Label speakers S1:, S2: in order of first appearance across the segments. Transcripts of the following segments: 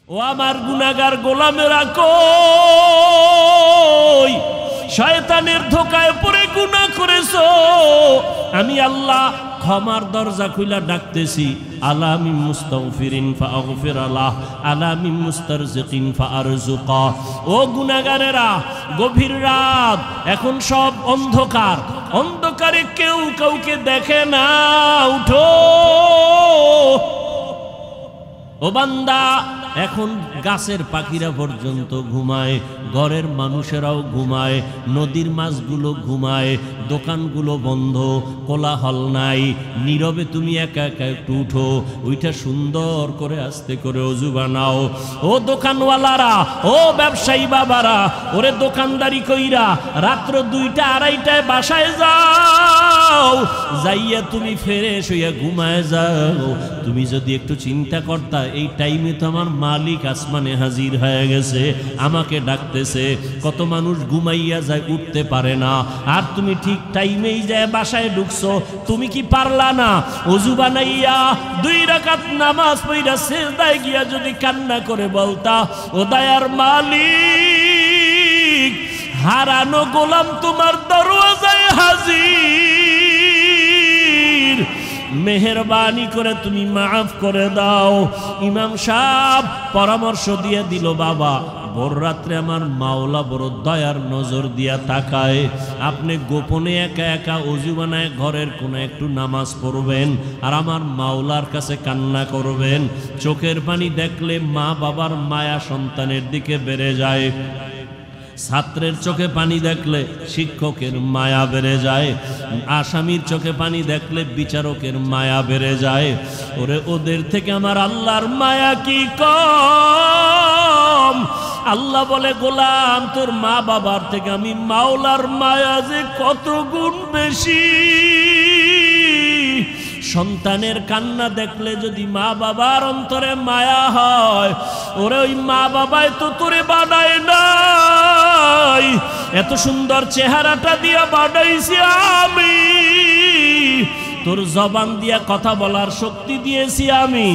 S1: ও আমার গুনাহগার গোলামেরা কই, শয়তানের ধোকায় পড়ে গুনাহ করেছো, আমি আল্লাহ ক্ষমার দরজা খুইলা ডাকতেছি। আলা মিন মুস্তাগফিরিন ফাগফির আলাহ, আলা মিন মুস্তারজিকিন ফারজুকা। ও গুনাহগারেরা, গভীর রাত, এখন সব অন্ধকার, অন্ধকারে কেউ কাউকে দেখে না, উঠো ও বান্দা। এখন গাছের পাখিরা পর্যন্ত ঘুমায়, ঘরের মানুষেরাও ঘুমায়, নদীর মাছগুলো ঘুমায়, দোকানগুলো বন্ধ, কোলাহল নাই, নীরবে তুমি একা একা একটু উঠো, ওইটা সুন্দর করে আস্তে করে ওযু বানাও। ও দোকানওয়ালারা, ও ব্যবসায়ী বাবারা, ওরে দোকানদারি কইরা রাত্র 2টা 2:30টায় বাসায় যাও, যাইয়া তুমি ফ্রেশ হইয়া ঘুমায় যাও। তুমি যদি একটু চিন্তা করতা এই টাইমে তো আমার মালিক আসমানে হাজির হয়ে গেছে, আমাকে ডাকতেছে। কত মানুষ ঘুমাইয়া যায়, উঠতে পারে না, আর তুমি ঠিক টাইমেই যায় বাসায় ঢুকছো। তুমি কি পারলা না ওযু বানাইয়া 2 রাকাত নামাজ পড়া সিজদায় গিয়া যদি কান্না করে বলতা, ও দয়ার মালিক, হারানো গোলাম তোমার দরওয়াজায় হাজির, মেহেরবানি করে তুমি মাফ করে দাও। ইমাম সাহেব পরামর্শ দিয়ে দিল, বাবা ভোর রাত্রে আমার মাওলা বড় দয়ার নজর দিয়া তাকায়, আপনি গোপনে একা একা ওযু বানায় ঘরের কোণে একটু নামাজ পড়বেন, আর আমার মাওলার কাছে কান্না করবেন। চোখের পানি দেখলে মা বাবার মায়া সন্তানের দিকে বেড়ে যায়, ছাত্রের চোখে পানি দেখলে শিক্ষকের মায়া বেড়ে যায়, আসামির চোখে পানি দেখলে বিচারকের মায়া বেড়ে যায়। ওরে ওদের থেকে আমার আল্লাহর মায়া কি কম? আল্লাহ বলে, গোলাম তোর মা বাবার থেকে আমি মাওলার মায়া যে কত গুণ বেশি। সন্তানের কান্না দেখলে যদি মা বাবার অন্তরে মায়া হয়, ওরে ওই মা বাবাই তো তোরে বানায় নাই, এত সুন্দর চেহারাটা দিয়া বানাইছি আমি, তোর জবান দিয়া কথা বলার শক্তি দিয়েছি আমি,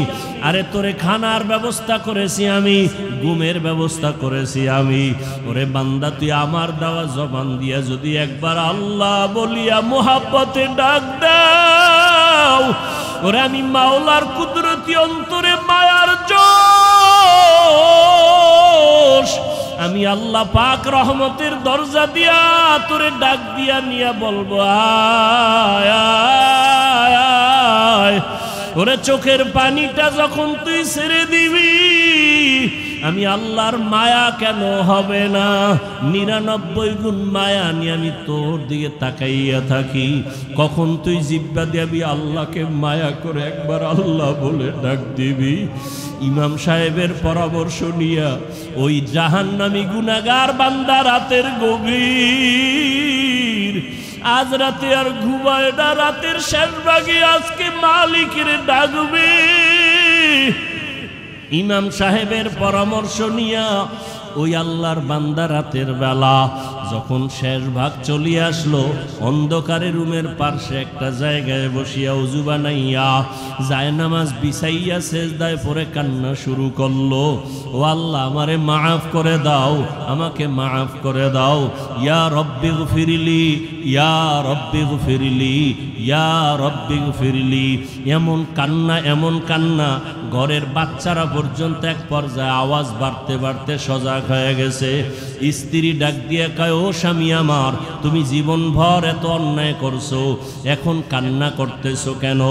S1: আরে তোরে খানার ব্যবস্থা করেছি আমি, ঘুমের ব্যবস্থা করেছি আমি। ওরে বান্দা, তুই আমার দেওয়া জবান দিয়া যদি একবার আল্লাহ বলিয়া মোহাব্বতে ডাক দাও, ওরে আমি মাওলার কুদরতি অন্তরে মায়ার জোশ, আমি আল্লাহ পাক রহমতের দরজা দিয়া তোরে ডাক দিয়া নিয়া বলবো, আয় আয় আয়। ওরে চোখের পানিটা যখন তুই ছেড়ে দিবি, আমি আল্লাহর মায়া কেন হবে না? 99 গুণ মায়া নিয়ে আমি তোর দিকে তাকাইয়া থাকি। কখন তুই জিহ্বা দিবি আল্লাহকে মায়া করে একবার আল্লাহ বলে ডাক দিবি। ইমাম সাহেবের পরামর্শ নিয়া ওই জাহান্নামী গুনাহগার বান্দা রাতের গভীর, আজ রাতে আর ঘুমায় না, রাতের শেষ ভাগে আজকে মালিকের ডাকবে। ইমাম সাহেবের পরামর্শ নিয়া ওই আল্লাহর বান্দা রাতের বেলা যখন শেষ ভাগ চলিয়ে আসলো, অন্ধকারে রুমের পার্শ্বে একটা জায়গায় বসিয়া ওযু বানাইয়া জায়নামাজ বিছাইয়া সেজদায় পড়ে কান্না শুরু করলো, ও আল্লাহ আমারে মাফ করে দাও, আমাকে মাফ করে দাও, ইয়া রব্বি গফিরলি, ইয়া রব্বি গফিরলি, ইয়া রব্বি গফিরলি। এমন কান্না, এমন কান্না, ঘরের বাচ্চারা পর্যন্ত এক পর্যায়ে আওয়াজ বাড়তে বাড়তে সজাগ হয়ে গেছে। স্ত্রী ডাক দিয়ে কয়, ও স্বামী আমার, তুমি জীবনভর এত অন্যায় করছো, এখন কান্না করতেছো কেন?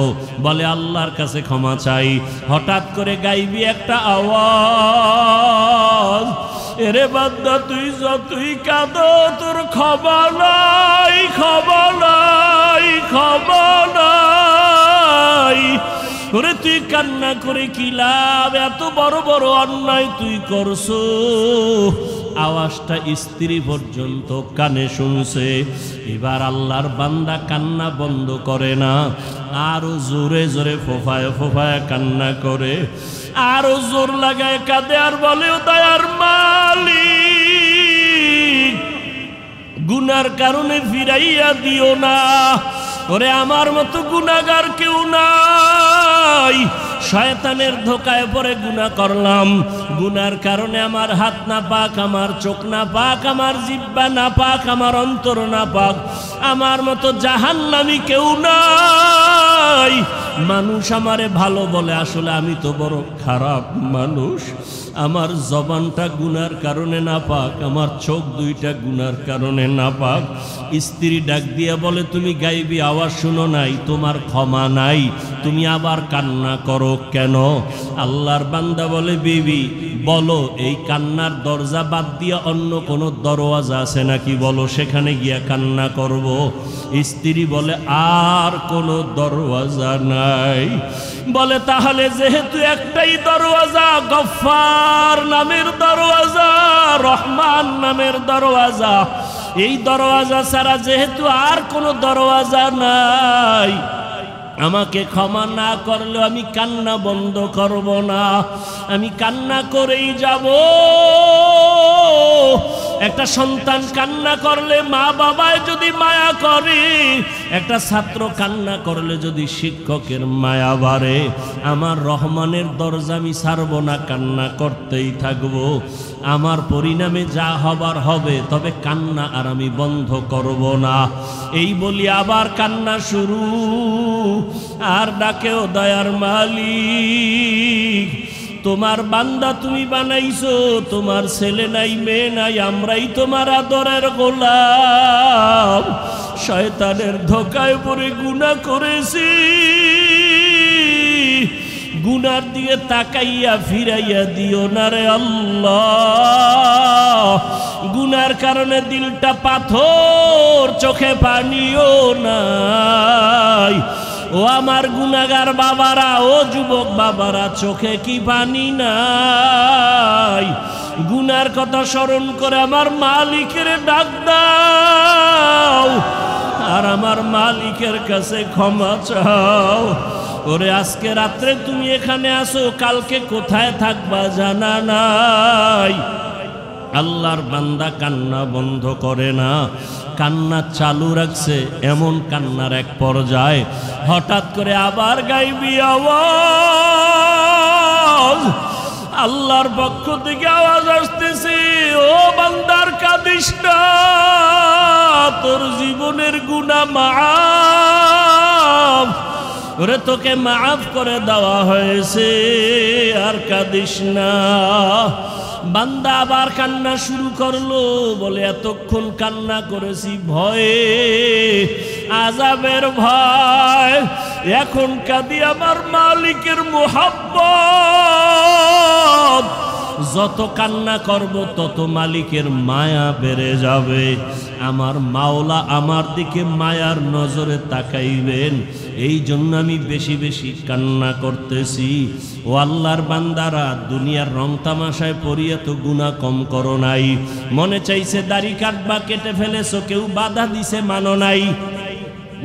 S1: বলে আল্লাহর কাছে ক্ষমা চাই। হঠাৎ করে গাইবি একটা আওয়াজ, এরে বান্দা তুই যতই কাঁদো তোর ক্ষমা নাই, ক্ষমা নাই, ক্ষমা নাই। ওরে তুই কান্না করে কি লাভ? এত বড় বড় অন্যায় তুই করছো। আওয়াজটা স্ত্রী পর্যন্ত কানে শুনছে। এবার আল্লাহর বান্দা কান্না বন্ধ করে না, আরো জোরে জোরে ফোফায় ফোফায় কান্না করে, আরো জোর লাগায় কাঁদে, আর বলে, ও দয়ার মালিক, গুনার কারণে ফিরাইয়া দিও না, ওরে আমার মতো গুনাহগার কেউ নাই, শয়তানের ধোকায় পড়ে গুনাহ করলাম, গুনার কারণে আমার হাত না পাক, আমার চোখ না পাক, আমার জিহ্বা না পাক, আমার অন্তর না পাক, আমার মতো জাহান্নামী কেউ নাই। মানুষ আমারে ভালো বলে, আসলে আমি তো বড় খারাপ মানুষ। আমার জবানটা গুনার কারণে না পাক, আমার চোখ দুইটা গুনার কারণে না পাক। স্ত্রী ডাক দিয়া বলে, তুমি গাইবি আওয়াজ শুনো নাই, তোমার ক্ষমা নাই, তুমি আবার কান্না করো কেন? আল্লাহর বান্দা বলে, বিবি বলো এই কান্নার দরজা বাদ দিয়া অন্য কোনো দরওয়াজা আছে নাকি, বলো সেখানে গিয়া কান্না করব। স্ত্রী বলে, আর কোনো দরওয়াজা নাই। বলে, তাহলে যেহেতু একটাই দরওয়াজা, গফফার নামের দরওয়াজা, রহমান নামের দরওয়াজা, এই দরওয়াজা ছাড়া যেহেতু আর কোনো দরওয়াজা নাই, আমাকে ক্ষমা না করলেও আমি কান্না বন্ধ করব না, আমি কান্না করেই যাব। একটা সন্তান কান্না করলে মা বাবায় যদি মায়া করে, একটা ছাত্র কান্না করলে যদি শিক্ষকের মায়া বাড়ে, আমার রহমানের দরজা আমি ছাড়ব না, কান্না করতেই থাকব। আমার পরিণামে যা হবার হবে, তবে কান্না আর আমি বন্ধ করব না। এই বলি আবার কান্না শুরু, আর ডাকেও দয়ার মালিক, তোমার বান্দা তুমি বানাইছো, তোমার ছেলে নাই মেয়ে নাই, আমরাই তোমার আদরের গোলাম। শয়তানের ধোকায় পড়ে গুনাহ করেছি, গুনার দিকে তাকাইয়া ফিরাইয়া দিও না রে আল্লাহ। গুনার কারণে দিলটা পাথর, চোখে পানিও নাই। ও আমার গুনাহগার বাবারা, ও যুবক বাবারা, চোখে কি পানি নাই? গুনার কথা স্মরণ করে আমার মালিকের ডাক দাও, আর আমার মালিকের কাছে ক্ষমা চাও। ওরে আজকে রাত্রে তুমি এখানে আসো, কালকে কোথায় থাকবা জানা নাই। আল্লাহর বান্দা কান্না বন্ধ করে না, কান্না চালু রাখছে। এমন কান্নার এক পর্যায়ে হঠাৎ করে আবার গাইবি আওয়াজ, আল্লাহর পক্ষ থেকে আওয়াজ আসতেছে, ও বান্দার কাঁদিস না, তোর জীবনের গুনাহ মাফ, ওরে তোকে মাফ করে দেওয়া হয়েছে, আর কাঁদিস না। বান্দা আবার কান্না শুরু করলো, বলে এতক্ষণ কান্না করেছি ভয়ে, আযাবের ভয়, এখন কাঁদি আমার মালিকের মুহাব্বত। যত কান্না করব তত মালিকের মায়া বেড়ে যাবে, আমার মাওলা আমার দিকে মায়ার নজরে তাকাইবেন। এই জন্য আমি বেশি বেশি কান্না করতেছি। ও আল্লাহর বান্দারা, দুনিয়ার রং তামাশায় পড়িয়া তো গুনাহ কম করো নাই। মনে চাইছে দাড়ি কাটবা, কেটে ফেলেছো, কেউ বাধা দিছে মানো নাই।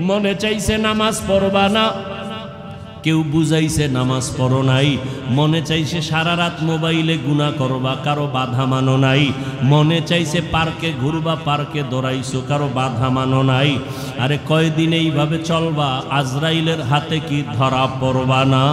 S1: মনে চাইছে নামাজ পড়বা না, কেউ বুঝাইছে নামাজ পড়ো নাই। মনে চাইছে সারা রাত মোবাইলে গুনাহ করবা, কারো বাধা মানো নাই। মনে চাইছে পার্কে ঘুরবা, পার্কে দৌড়াইছো, কারো বাধা মানো নাই। আরে কয়দিন এইভাবে চলবা, আজরাইলের হাতে কি ধরা পড়বা না?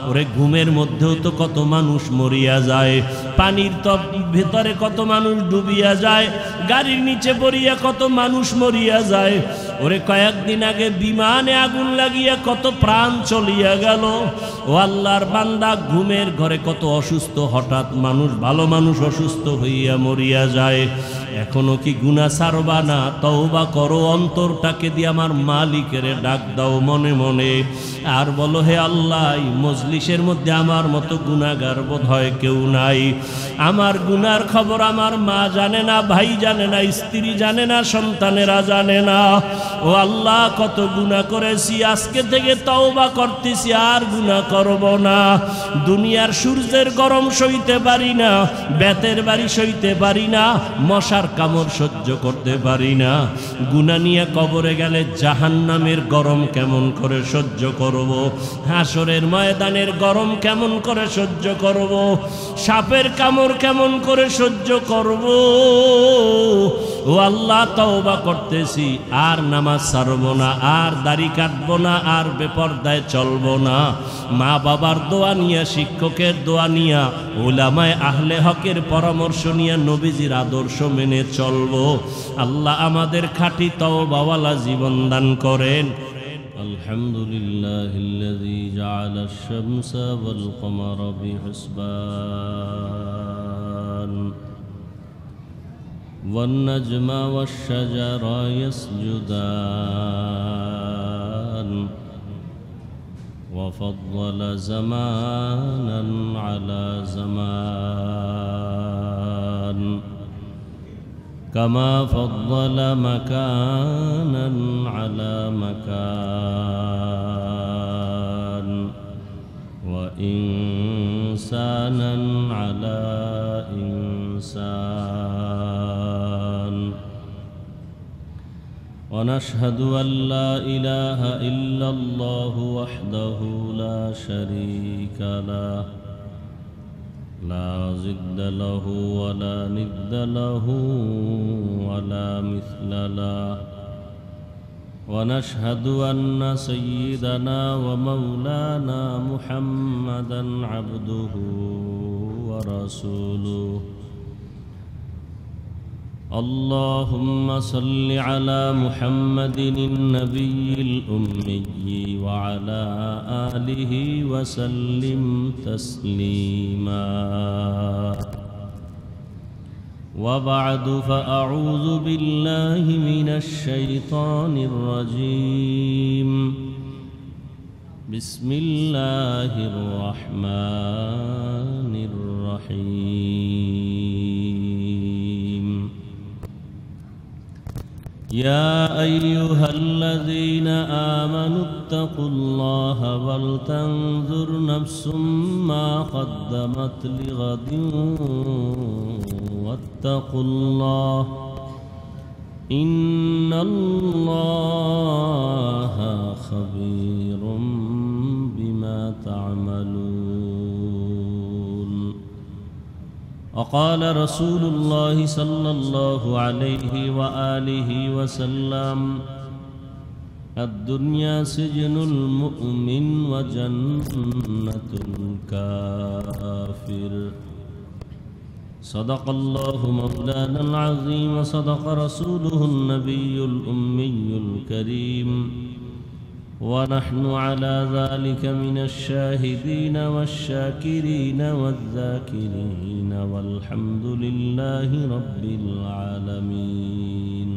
S1: ওরে ঘুমের মধ্যেও তো কত মানুষ মরিয়া যায়, পানির তপ ভেতরে কত মানুষ ডুবিয়া যায়, গাড়ির নিচে পড়িয়া কত মানুষ মরিয়া যায়। ওরে কয়েকদিন আগে বিমানে আগুন লাগিয়া কত প্রাণ চলিয়া গেল। ও আল্লাহর বান্দা, ঘুমের ঘরে কত অসুস্থ হঠাৎ মানুষ, ভালো মানুষ অসুস্থ হইয়া মরিয়া যায়। এখনো কি গুনাহ ছাড়বা না? তওবা করো, অন্তরটাকে দিয়ে আমার মালিকের ডাক দাও মনে মনে, আর বলো, হে আল্লাহ, মজলিসের মধ্যে আমার মতো গুনাহগার বোধ হয় কেউ নাই। আমার গুনার খবর আমার মা জানে না, ভাই জানে না, স্ত্রী জানে না, সন্তানেরা জানে না। ও আল্লাহ, কত গুনাহ করেছি, আজকে থেকে তওবা করতেছি, আর গুনাহ করব না। দুনিয়ার সূর্যের গরম সইতে পারি না, বেতের বাড়ি সইতে পারি না, মশার কামড় সহ্য করতে পারি না। গুনাহ নিয়ে কবরে গেলে জাহান্নামের গরম কেমন করে সহ্য করব? হাসরের ময়দানের গরম কেমন করে সহ্য করব? সাপের কামড় কেমন করে সহ্য করব? ও আল্লাহ তওবা করতেছি, আর নামাজ ছাড়বো না, আর দাড়ি কাটবো না, আর বেপরদায় চলবো না। মা বাবার দোয়া নিয়া, শিক্ষকের দোয়া নিয়া, উলামায়ে আহলে হকের পরামর্শ নিয়া নবীজির আদর্শ মেনে চলবো। আল্লাহ আমাদের খাঁটি তওবাওয়ালা জীবন দান করেন। আলহামদুলিল্লাহিল্লাযী জাআলাশ শামসা ওয়াল কমারা বিহিসবান ওয়ান নাজমা ওয়াশ শাজারা ইয়াসজুদান وفضل زمانا على زمان كما فضل مكانا على مكان وإنسانا على إنسان ونشهد أن لا إله إلا الله وحده لا شريك له لا ضد له ولا ند له ولا مثل له ونشهد أن سيدنا ومولانا محمدا عبده ورسوله اللهم صل على محمد النبي الأمي وعلى آله وسلم تسليما وبعد فأعوذ بالله من الشيطان الرجيم بسم الله الرحمن الرحيم يا أيها الذين آمنوا اتقوا الله ولتنظر نفس ما قدمت لغد واتقوا الله إن الله خبير بما تعملون وقال رسول الله صلى الله عليه وآله وسلم الدنيا سجن المؤمن وجنة الكافر صدق الله مولانا العظيم وصدق رسوله النبي الأمي الكريم ونحن على ذلك من الشاهدين والشاكرين والذاكرين والحمد لله رب العالمين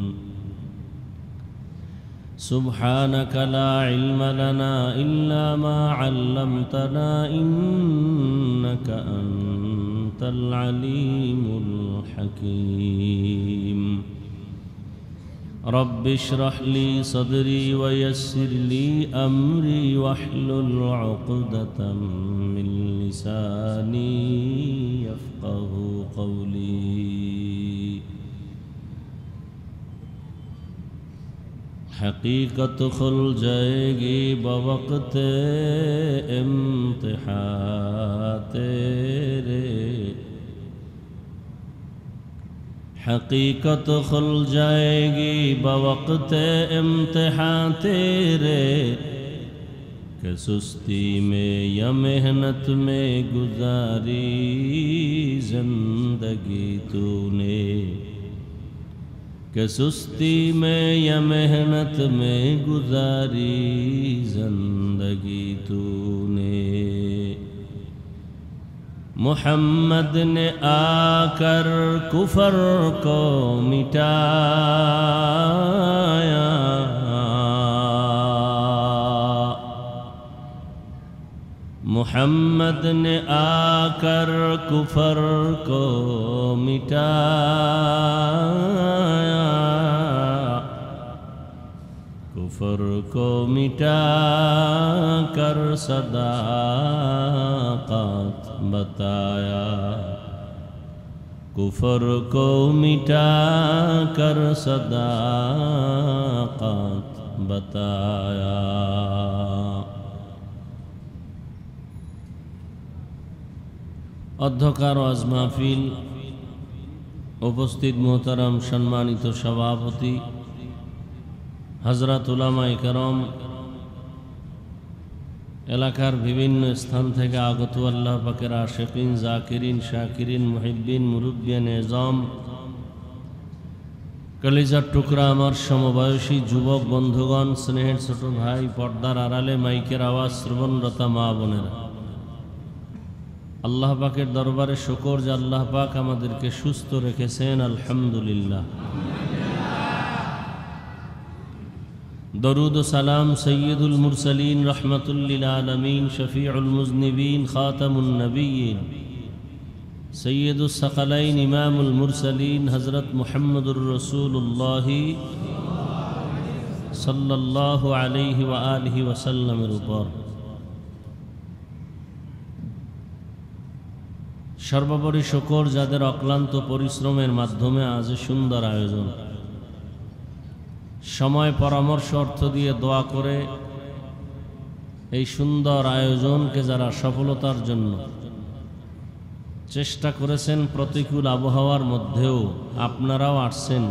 S1: سبحانك لا علم لنا إلا ما علمتنا إنك أنت العليم الحكيم رب اشرح لي صدري ويسر لي أمري واحلل عقدة من لساني يفقه قولي حقیقت کھل جائے گی بوقت امتحان تیرے حقیقت کھل جائے گی بوقت امتحان تیرے کہ سستی میں یا محنت میں گزاری زندگی تو نے کہ سستی میں یا محنت میں گزاری زندگی تو نے محمد نے آ کر کفر کو مٹایا محمد نے آ کر کفر کو مٹایا کفر کو مٹا کر صداقت بتایا کفر کو مٹا کر صداقت بتایا অধ্যকার ওয়াজ মাহফিল উপস্থিত মোহতারাম সম্মানিত সভাপতি হযরত উলামায়ে কেরাম, এলাকার বিভিন্ন স্থান থেকে আগত আল্লাহ পাকের আশিকিন, জাকিরিন, শাকিরিন, মুহিব্বিন, মুরব্বিয়ান এজাম, কলিজার টুকরা আমার সমবয়সী যুবক বন্ধুগণ, স্নেহের ছোট ভাই, পর্দার আড়ালে মাইকের আওয়াজ শ্রবণরতা মা বোনেরা, আল্লাহ পাকের দরবারে শুকর যে আল্লাহ পাক আমাদেরকে সুস্থ রেখেছেন, আলহামদুলিল্লাহ। দরুদ ও সালাম সৈয়দুল মুরসালিন, রহমাতুল লিল আলামিন, শফিউল মুজনিবিন, খাতামুন নবিয়্যিন, সৈয়দুস সাকালাইন, ইমামুল মুরসালিন, হযরত মুহাম্মদুর রাসূলুল্লাহ সাল্লাল্লাহু আলাইহি ওয়া আলিহি ওয়াসাল্লামের উপর সর্বোপরি শুকর যাদের অক্লান্ত পরিশ্রমের মাধ্যমে আজ সুন্দর আয়োজন, সময়, পরামর্শ, অর্থ দিয়ে দোয়া করে এই সুন্দর আয়োজনকে যারা সফলতার জন্য চেষ্টা করেছেন, প্রতিকূল আবহাওয়ার মধ্যেও আপনারাও আসছেন,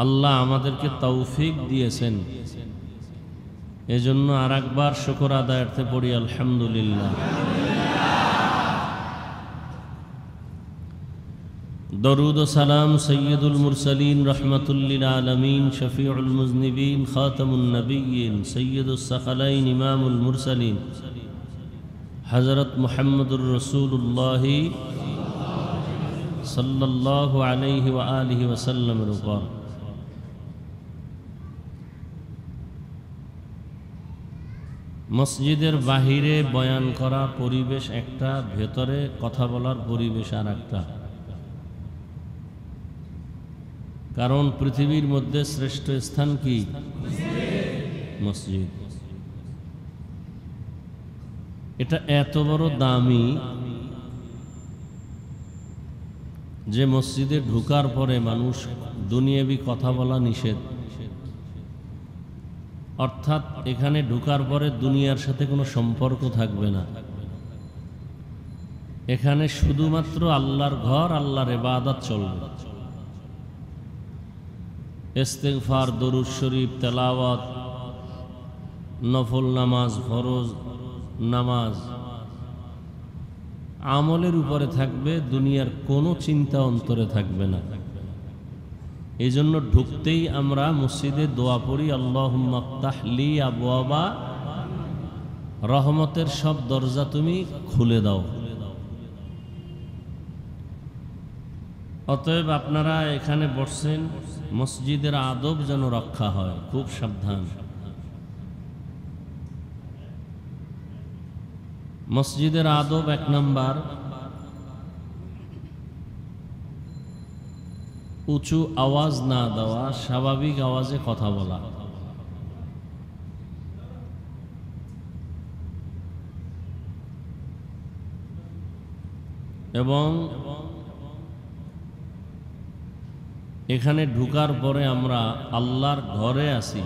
S1: আল্লাহ আমাদেরকে তৌফিক দিয়েছেন, এজন্য আর একবার শুকর আদায়ার্থে পড়ি আলহামদুলিল্লাহ। দরুদ ও সালাম সৈয়দুল মুরসালিন, রহমাতুল লিল আলামিন, শফিউল মুজনিবিন, খাতামুন নবিয়্যিন, সৈয়দুস সাকালাইন, ইমামুল মুরসালিন, হযরত মুহাম্মদুর রাসূলুল্লাহ সাল্লাল্লাহু আলাইহি ওয়া আলিহি ওয়াসাল্লামের উপর মসজিদের বাহিরে বয়ান করা পরিবেশ একটা, ভেতরে কথা বলার পরিবেশ আর একটা। কারণ পৃথিবীর মধ্যে শ্রেষ্ঠ স্থান কি? মসজিদ। এটা এত বড় দামি যে মসজিদে ঢোকার পরে মানুষ দুনিয়াবি কথা বলা নিষেধ, অর্থাৎ এখানে ঢোকার পরে দুনিয়ার সাথে কোনো সম্পর্ক থাকবে না। এখানে শুধুমাত্র আল্লাহর ঘর, আল্লাহর ইবাদত চলবে। ইস্তিগফার, দরুদ শরীফ, তেলাওয়াত, নফল নামাজ, ফরজ নামাজ আমলের উপরে থাকবে, দুনিয়ার কোনো চিন্তা অন্তরে থাকবে না। এই জন্য ঢুকতেই আমরা মসজিদে দোয়া পড়ি, আল্লাহুম্মা ফতাহ লি আবওয়াবা, রহমতের সব দরজা তুমি খুলে দাও। অতএব আপনারা এখানে বসছেন, মসজিদের আদব যেন রক্ষা হয়, খুব সাবধান। মসজিদের আদব এক নাম্বার, উঁচু আওয়াজ না দেওয়া, স্বাভাবিক আওয়াজে কথা বলা। এবং এখানে ঢুকার পরে আমরা আল্লাহর ঘরে আসি,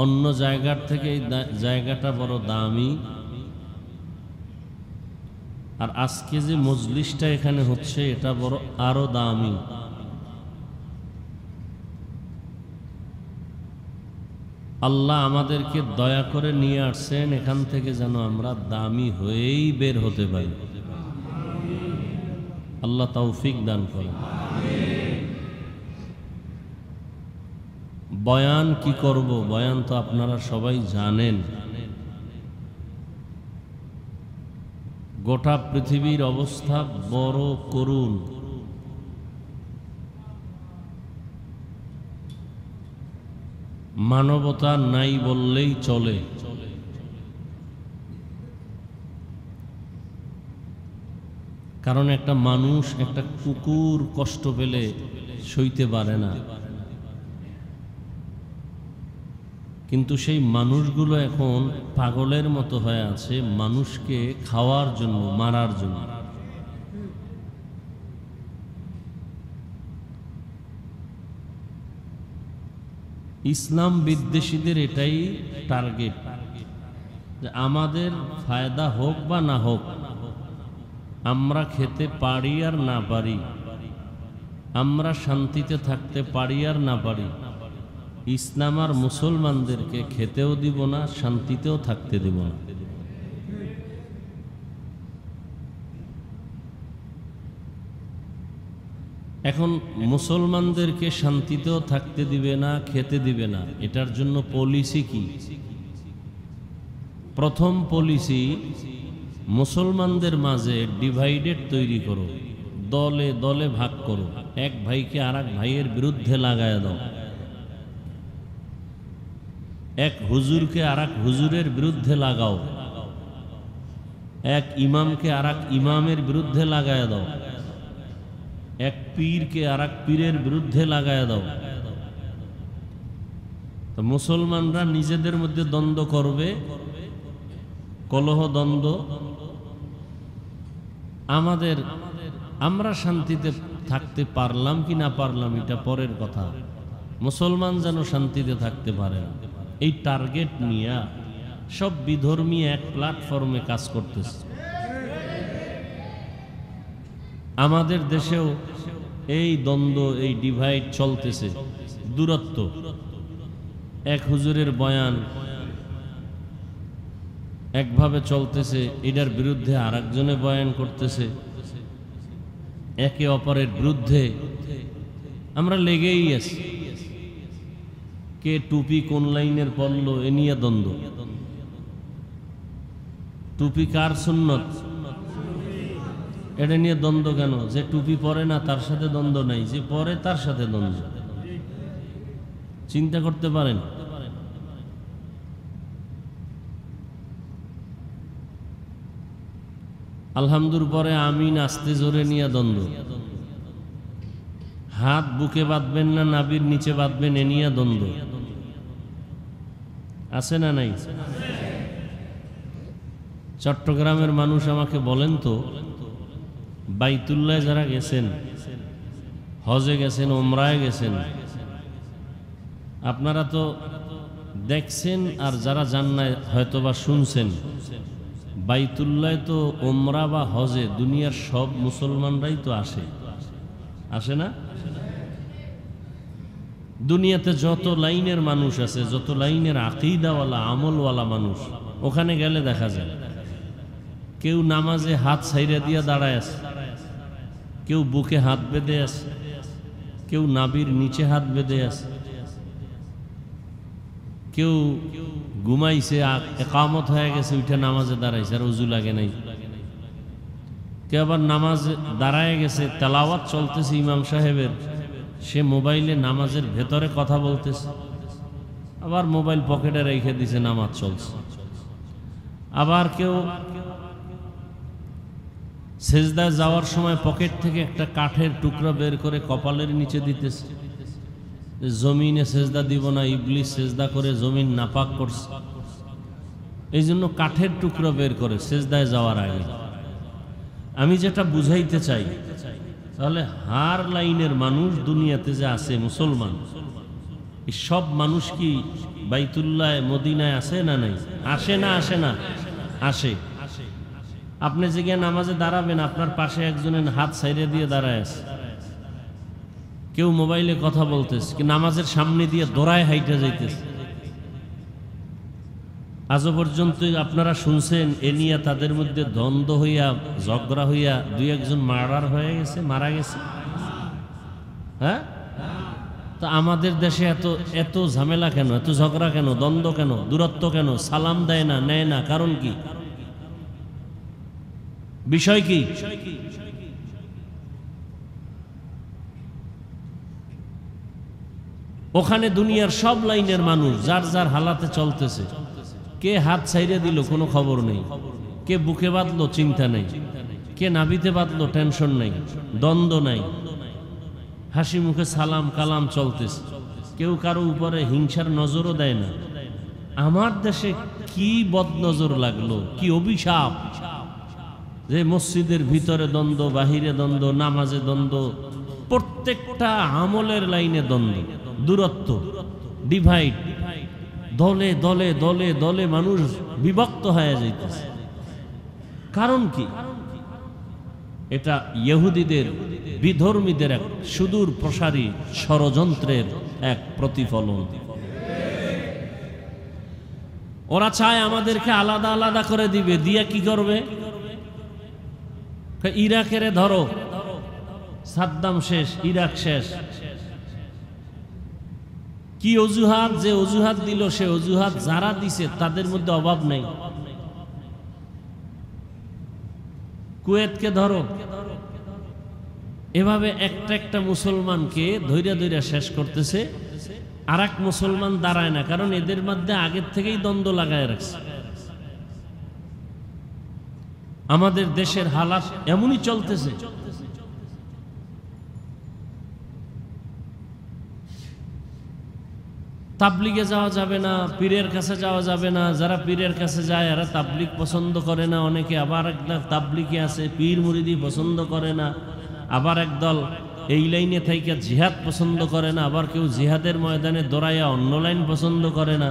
S1: অন্য জায়গার থেকে এই জায়গাটা বড় দামি। আর আজকে যে মজলিসটা এখানে হচ্ছে এটা বড় আরো দামি। আল্লাহ আমাদেরকে দয়া করে নিয়ে আসছেন এখান থেকে যেন আমরা দামি হয়েই বের হতে পারি। আল্লাহ তৌফিক দান করেন। বয়ান কি করব, বয়ান তো আপনারা সবাই জানেন। গোটা পৃথিবীর অবস্থা বড় করুণ। মানবতা নাই বললেই চলে। কারণ একটা মানুষ, একটা কুকুর কষ্ট পেলে সইতে পারে না, কিন্তু সেই মানুষগুলো এখন পাগলের মতো হয়ে আছে মানুষকে খাওয়ার জন্য, মারার জন্য। ইসলাম বিদ্বেষীদের এটাই টার্গেট। যে আমাদের ফায়দা হোক বা না হোক, আমরা খেতে পারি আর না পারি, আমরা শান্তিতে থাকতে পারি আর না পারি, ইসলাম আর মুসলমানদেরকে খেতেও দিব না, শান্তিতেও থাকতে দিব না। এখন মুসলমানদেরকে শান্তিতেও থাকতে দিবে না, খেতে দিবে না, এটার জন্য পলিসি কি? প্রথম পলিসি, মুসলমানদের মাঝে ডিভাইডেড তৈরি করো, দলে দলে ভাগ করো, এক ভাইকে আর এক ভাইয়ের বিরুদ্ধে লাগায় দাও, এক হুজুরকে আর এক হুজুরের বিরুদ্ধে লাগাও, এক ইমামকে আর এক ইমামের বিরুদ্ধে লাগায় দাও, এক পীরকে আর এক পীরের বিরুদ্ধে লাগায় দাও। তো মুসলমানরা নিজেদের মধ্যে দ্বন্দ্ব করবে, কলহ দ্বন্দ্ব। আমরা শান্তিতে থাকতে পারলাম কি না পারলাম এটা পরের কথা, মুসলমান যেন শান্তিতে থাকতে পারে না, এই টার্গেট নিয়ে সব বিধর্মী এক প্ল্যাটফর্মে কাজ করতেছে। আমাদের দেশেও এই দ্বন্দ্ব, এই ডিভাইড চলতেছে, দূরত্ব। এক হুজুরের বয়ান একভাবে চলতেছে, এটার বিরুদ্ধে আর একজনে বয়ান করতেছে, একে অপরের বিরুদ্ধে আমরা লেগেই আছি। কে টুপি কোন লাইনের পড়লো এ নিয়ে দ্বন্দ্ব। টুপি কার সুন্নত এটা নিয়ে দ্বন্দ্ব কেন? যে টুপি পরে না তার সাথে দ্বন্দ্ব নাই, যে পরে তার সাথে দ্বন্দ্ব। চিন্তা করতে পারেন। আলহামদুর পরে আমিন আস্তে জোরে নিয়ে দ্বন্দ্ব। হাত বুকে বাঁধবেন না নাভির নিচে বাঁধবেন এ নিয়ে দ্বন্দ্ব। আছে না নাই? চট্টগ্রামের মানুষ আমাকে বলেন তো, বাইতুল্লাহ যারা গেছেন, হজে গেছেন, ওমরায় গেছেন, আপনারা তো দেখছেন, আর যারা যান না হয়তোবা শুনছেন, বাইতুল্লাহ তো ওমরা বা হজে দুনিয়ার সব মুসলমানরাই তো আসে, আসে না? দুনিয়াতে যত লাইনের মানুষ আছে, যত লাইনের আকীদাওয়ালা আমলওয়ালা মানুষ, ওখানে গেলে দেখা যায় কেউ নামাজে হাত ছাইরা দিয়া দাঁড়ায় আছে, কেউ বুকে হাত বেঁধে আছে, কেউ নাভির নিচে হাত বেঁধে আছে, কেউ ঘুমাইছে, একামত হয়ে গেছে, উঠে নামাজে দাঁড়াইছে, আর ওযু লাগে নাই। কেউ আবার নামাজে দাঁড়ায় গেছে, তেলাওয়াত চলতেছে ইমাম সাহেবের, সে মোবাইলে নামাজের ভেতরে কথা বলতেছে, আবার মোবাইল পকেটে রেখে দিছে, নামাজ চলছে। আবার কেউ সেজদায় যাওয়ার সময় পকেট থেকে একটা কাঠের টুকরা বের করে কপালের নিচে দিতেছে, জমিনে সেজদা দিব না, ইবলিস সেজদা করে জমিন নাপাক করছে, এই জন্য কাঠের টুকরা বের করে সেজদায় যাওয়ার আগে। আমি যেটা বুঝাইতে চাই, তাহলে হার লাইনের মানুষ দুনিয়াতে যে আছে মুসলমান, এই সব মানুষ কি বাইতুল্লাহ মদিনায় আসে না নাই? আসে না? আসে না? আসে। আপনি যে গিয়ে নামাজে দাঁড়াবেন, আপনার পাশে একজনের হাত ছাইড়ে দিয়ে দাঁড়ায় আছে, কেউ মোবাইলে কথা বলতেছে, কি নামাজের সামনে দিয়ে দৌড়ায় হাইটে যাইতেছে। আজও পর্যন্ত আপনারা শুনছেন এ নিয়ে তাদের মধ্যে দ্বন্দ্ব হইয়া, ঝগড়া হইয়া দুই একজন মার্ডার হয়ে গেছে, মারা গেছে? হ্যাঁ? তো আমাদের দেশে এত এত ঝামেলা কেন, এত ঝগড়া কেন, দ্বন্দ্ব কেন, দূরত্ব কেন? সালাম দেয় না, নেয় না, কারণ কি? বিষয় কি? ওখানে দুনিয়ার সব লাইনের মানুষ যার যার হালাতে চলতেছে। কে হাত ছাইড়ে দিল কোনো খবর নেই, কে বুকে বাঁধলো চিন্তা নেই, কে নাভিতে বাঁধলো টেনশন নেই, দ্বন্দ্ব নাই, হাসি মুখে সালাম কালাম চলতেছে, কেউ কারো উপরে হিংসার নজরও দেয় না। আমার দেশে কি বদনজর লাগলো, কি অভিশাপ যে মসজিদের ভিতরে দ্বন্দ্ব, বাহিরে দ্বন্দ্ব, নামাজে দ্বন্দ্ব, প্রত্যেকটা আমলের লাইনে দ্বন্দ্ব, দূরত্ব, ডিভাইড, দলে দলে দলে দলে মানুষ বিভক্ত হয়ে যাইতেছে। কারণ কি? এটা ইহুদিদের, বিধর্মীদের এক সুদূর প্রসারী ষড়যন্ত্রের এক প্রতিফলন। ওরা চায় আমাদেরকে আলাদা আলাদা করে দিবে। দিয়া কি করবে? ইরাকের ধরো, সাদ্দাম শেষ, ইরাক শেষ। কি অজুহাত? যে অজুহাত দিল সে অজুহাত যারা দিছে তাদের মধ্যে অভাব নেই। কুয়েতকে ধরো, এভাবে একটা একটা মুসলমানকে ধৈর্য ধৈর্য শেষ করতেছে। আর এক মুসলমান দাঁড়ায় না, কারণ এদের মধ্যে আগের থেকেই দ্বন্দ্ব লাগায় রাখছে। আমাদের দেশের হালাত এমনই চলতেছে। তাবলিগে যাওয়া যাবে না, পীরের কাছে যাওয়া যাবে না। যারা পীরের কাছে যায় এরা তাবলিগ পছন্দ করে না। অনেকে আবার একদল তাবলিগে আছে, পীর মুরিদি পছন্দ করে না। আবার একদল এই লাইনে থাইকা জিহাদ পছন্দ করে না। আবার কেউ জিহাদের ময়দানে দৌড়াইয়া অন্য লাইন পছন্দ করে না।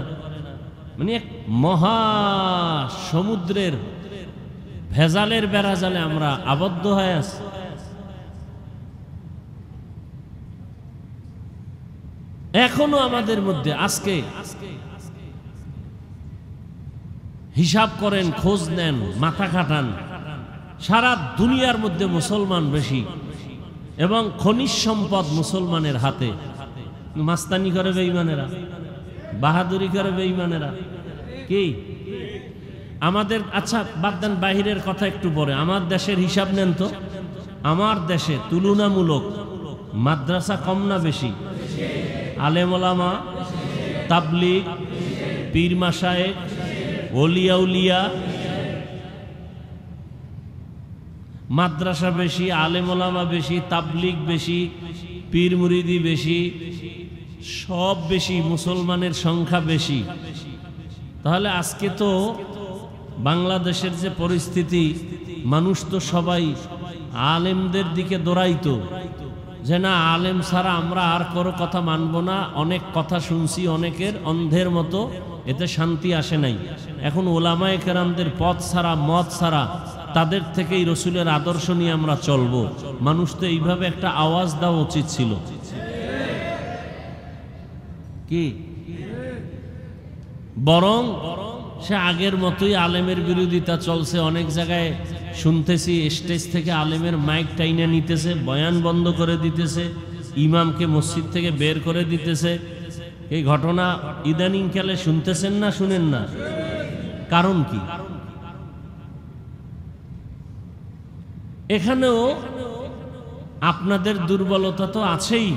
S1: মানে এক মহা সমুদ্রের ভেজালের বেড়াজালে আমরা আবদ্ধ হয়ে আছি। এখনো আমাদের মধ্যে আজকে হিসাব করেন, খোঁজ নেন, মাথা খাটান, সারা দুনিয়ার মধ্যে মুসলমান বেশি এবং খনিজ সম্পদ মুসলমানের হাতে। মাস্তানি করে বেঈমানেরা, বাহাদুরি করে বেঈমানেরা। কি আমাদের, আচ্ছা বাদ দেন বাহিরের কথা, একটু পরে আমার দেশের হিসাব নেন তো। আমার দেশে তুলনামূলক মাদ্রাসা কম না বেশি? আলেম ওলামা, তাবলিগ, পীর মাশায়েখ, ওলিয়া উলিয়া, মাদ্রাসা বেশি, আলেম ওলামা বেশি, তাবলিগ বেশি, পীর মুরিদি বেশি, সব বেশি, মুসলমানের সংখ্যা বেশি। তাহলে আজকে তো বাংলাদেশের যে পরিস্থিতি, মানুষ তো সবাই আলেমদের দিকে দৌড়াইতো যে না, আলেম ছাড়া আমরা আর কারো কথা মানব না। অনেক কথা শুনছি অনেকের, অন্ধের মতো, এতে শান্তি আসে নাই। এখন ওলামায়ে কেরামদের পথ ছাড়া, মত ছাড়া, তাদের থেকেই রসুলের আদর্শ নিয়ে আমরা চলবো। মানুষ তো এইভাবে একটা আওয়াজ দেওয়া উচিত ছিল। কি বরং সে আগের মতোই আলেমের বিরোধিতা চলছে। অনেক জায়গায় শুনতেছি স্টেজ থেকে আলেমের মাইক টাইনা নিতেছে, বয়ান বন্ধ করে দিতেছে, ইমামকে মসজিদ থেকে বের করে দিতেছে। এই ঘটনা ইদানিং কালে শুনতেছেন না, শুনেন না? কারণ কি? এখানেও আপনাদের দুর্বলতা তো আছেই।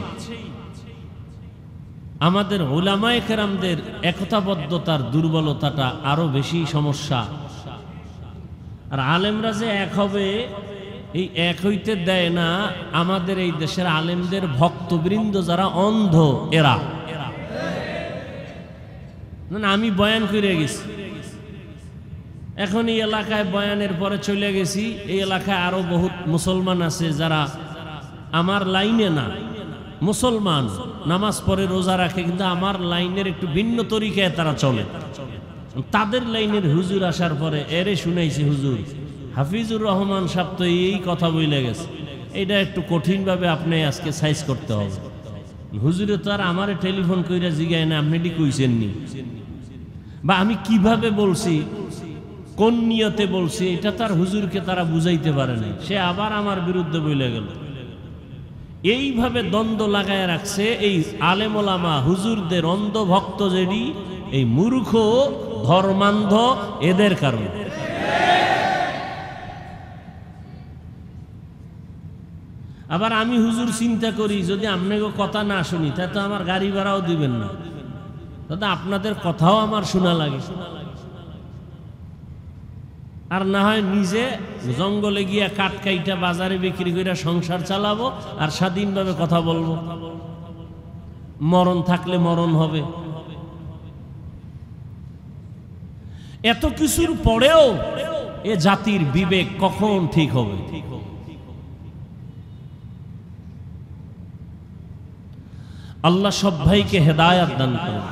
S1: আমাদের উলামায়ে কেরামদের একতাবদ্ধতার দুর্বলতাটা আরো বেশি সমস্যা। আর আলেমরা যে এক হবে, এই এক হইতে দেয় না আমাদের এই দেশের আলেমদের ভক্তবৃন্দ যারা অন্ধ, এরা। না, আমি বয়ান করে গেছি, এখন এই এলাকায় বয়ানের পরে চলে গেছি, এই এলাকায় আরো বহুত মুসলমান আছে যারা আমার লাইনে না, মুসলমান, নামাজ পড়ে, রোজা রাখে, কিন্তু আমার লাইনের একটু ভিন্ন তরিকায় তারা চলে। তাদের লাইনের হুজুর আসার পরে এরে শুনাইছি, হুজুর হাফিজুর রহমান সাহেব তো এই কথা বলে গেছে, এটা একটু কঠিনভাবে আপনি আজকে সাইজ করতে হবে। হুজুরে তো আর আমারে টেলিফোন কইরা জিগায় না আপনি এটি কইছেননি, বা আমি কিভাবে বলছি, কোন নিয়তে বলছি, এটা তার হুজুরকে তারা বুঝাইতে পারে নাই। সে আবার আমার বিরুদ্ধে বলে গেল। এইভাবে দ্বন্দ্ব লাগায় রাখছে এই আলেম ওলামা হুজুরদের অন্ধ ভক্ত যেডি, এই মূর্খ ধর্মান্ধ, এদের কারণে। আবার আমি হুজুর চিন্তা করি, যদি আপনাকে কথা না শুনি তা তো আমার গাড়ি ভাড়াও দিবেন না, তাতে আপনাদের কথাও আমার শোনা লাগে। আর না হয় নিজে জঙ্গলে গিয়া কাঠ কাইটা বাজারে বিক্রি করে সংসার চালাবো আর স্বাধীনভাবে কথা বলবো। মরণ থাকলে মরণ হবে। এত কিছুর পরেও এ জাতির বিবেক কখন ঠিক হবে? আল্লাহ সব ভাইকে হেদায়াত দান করেন।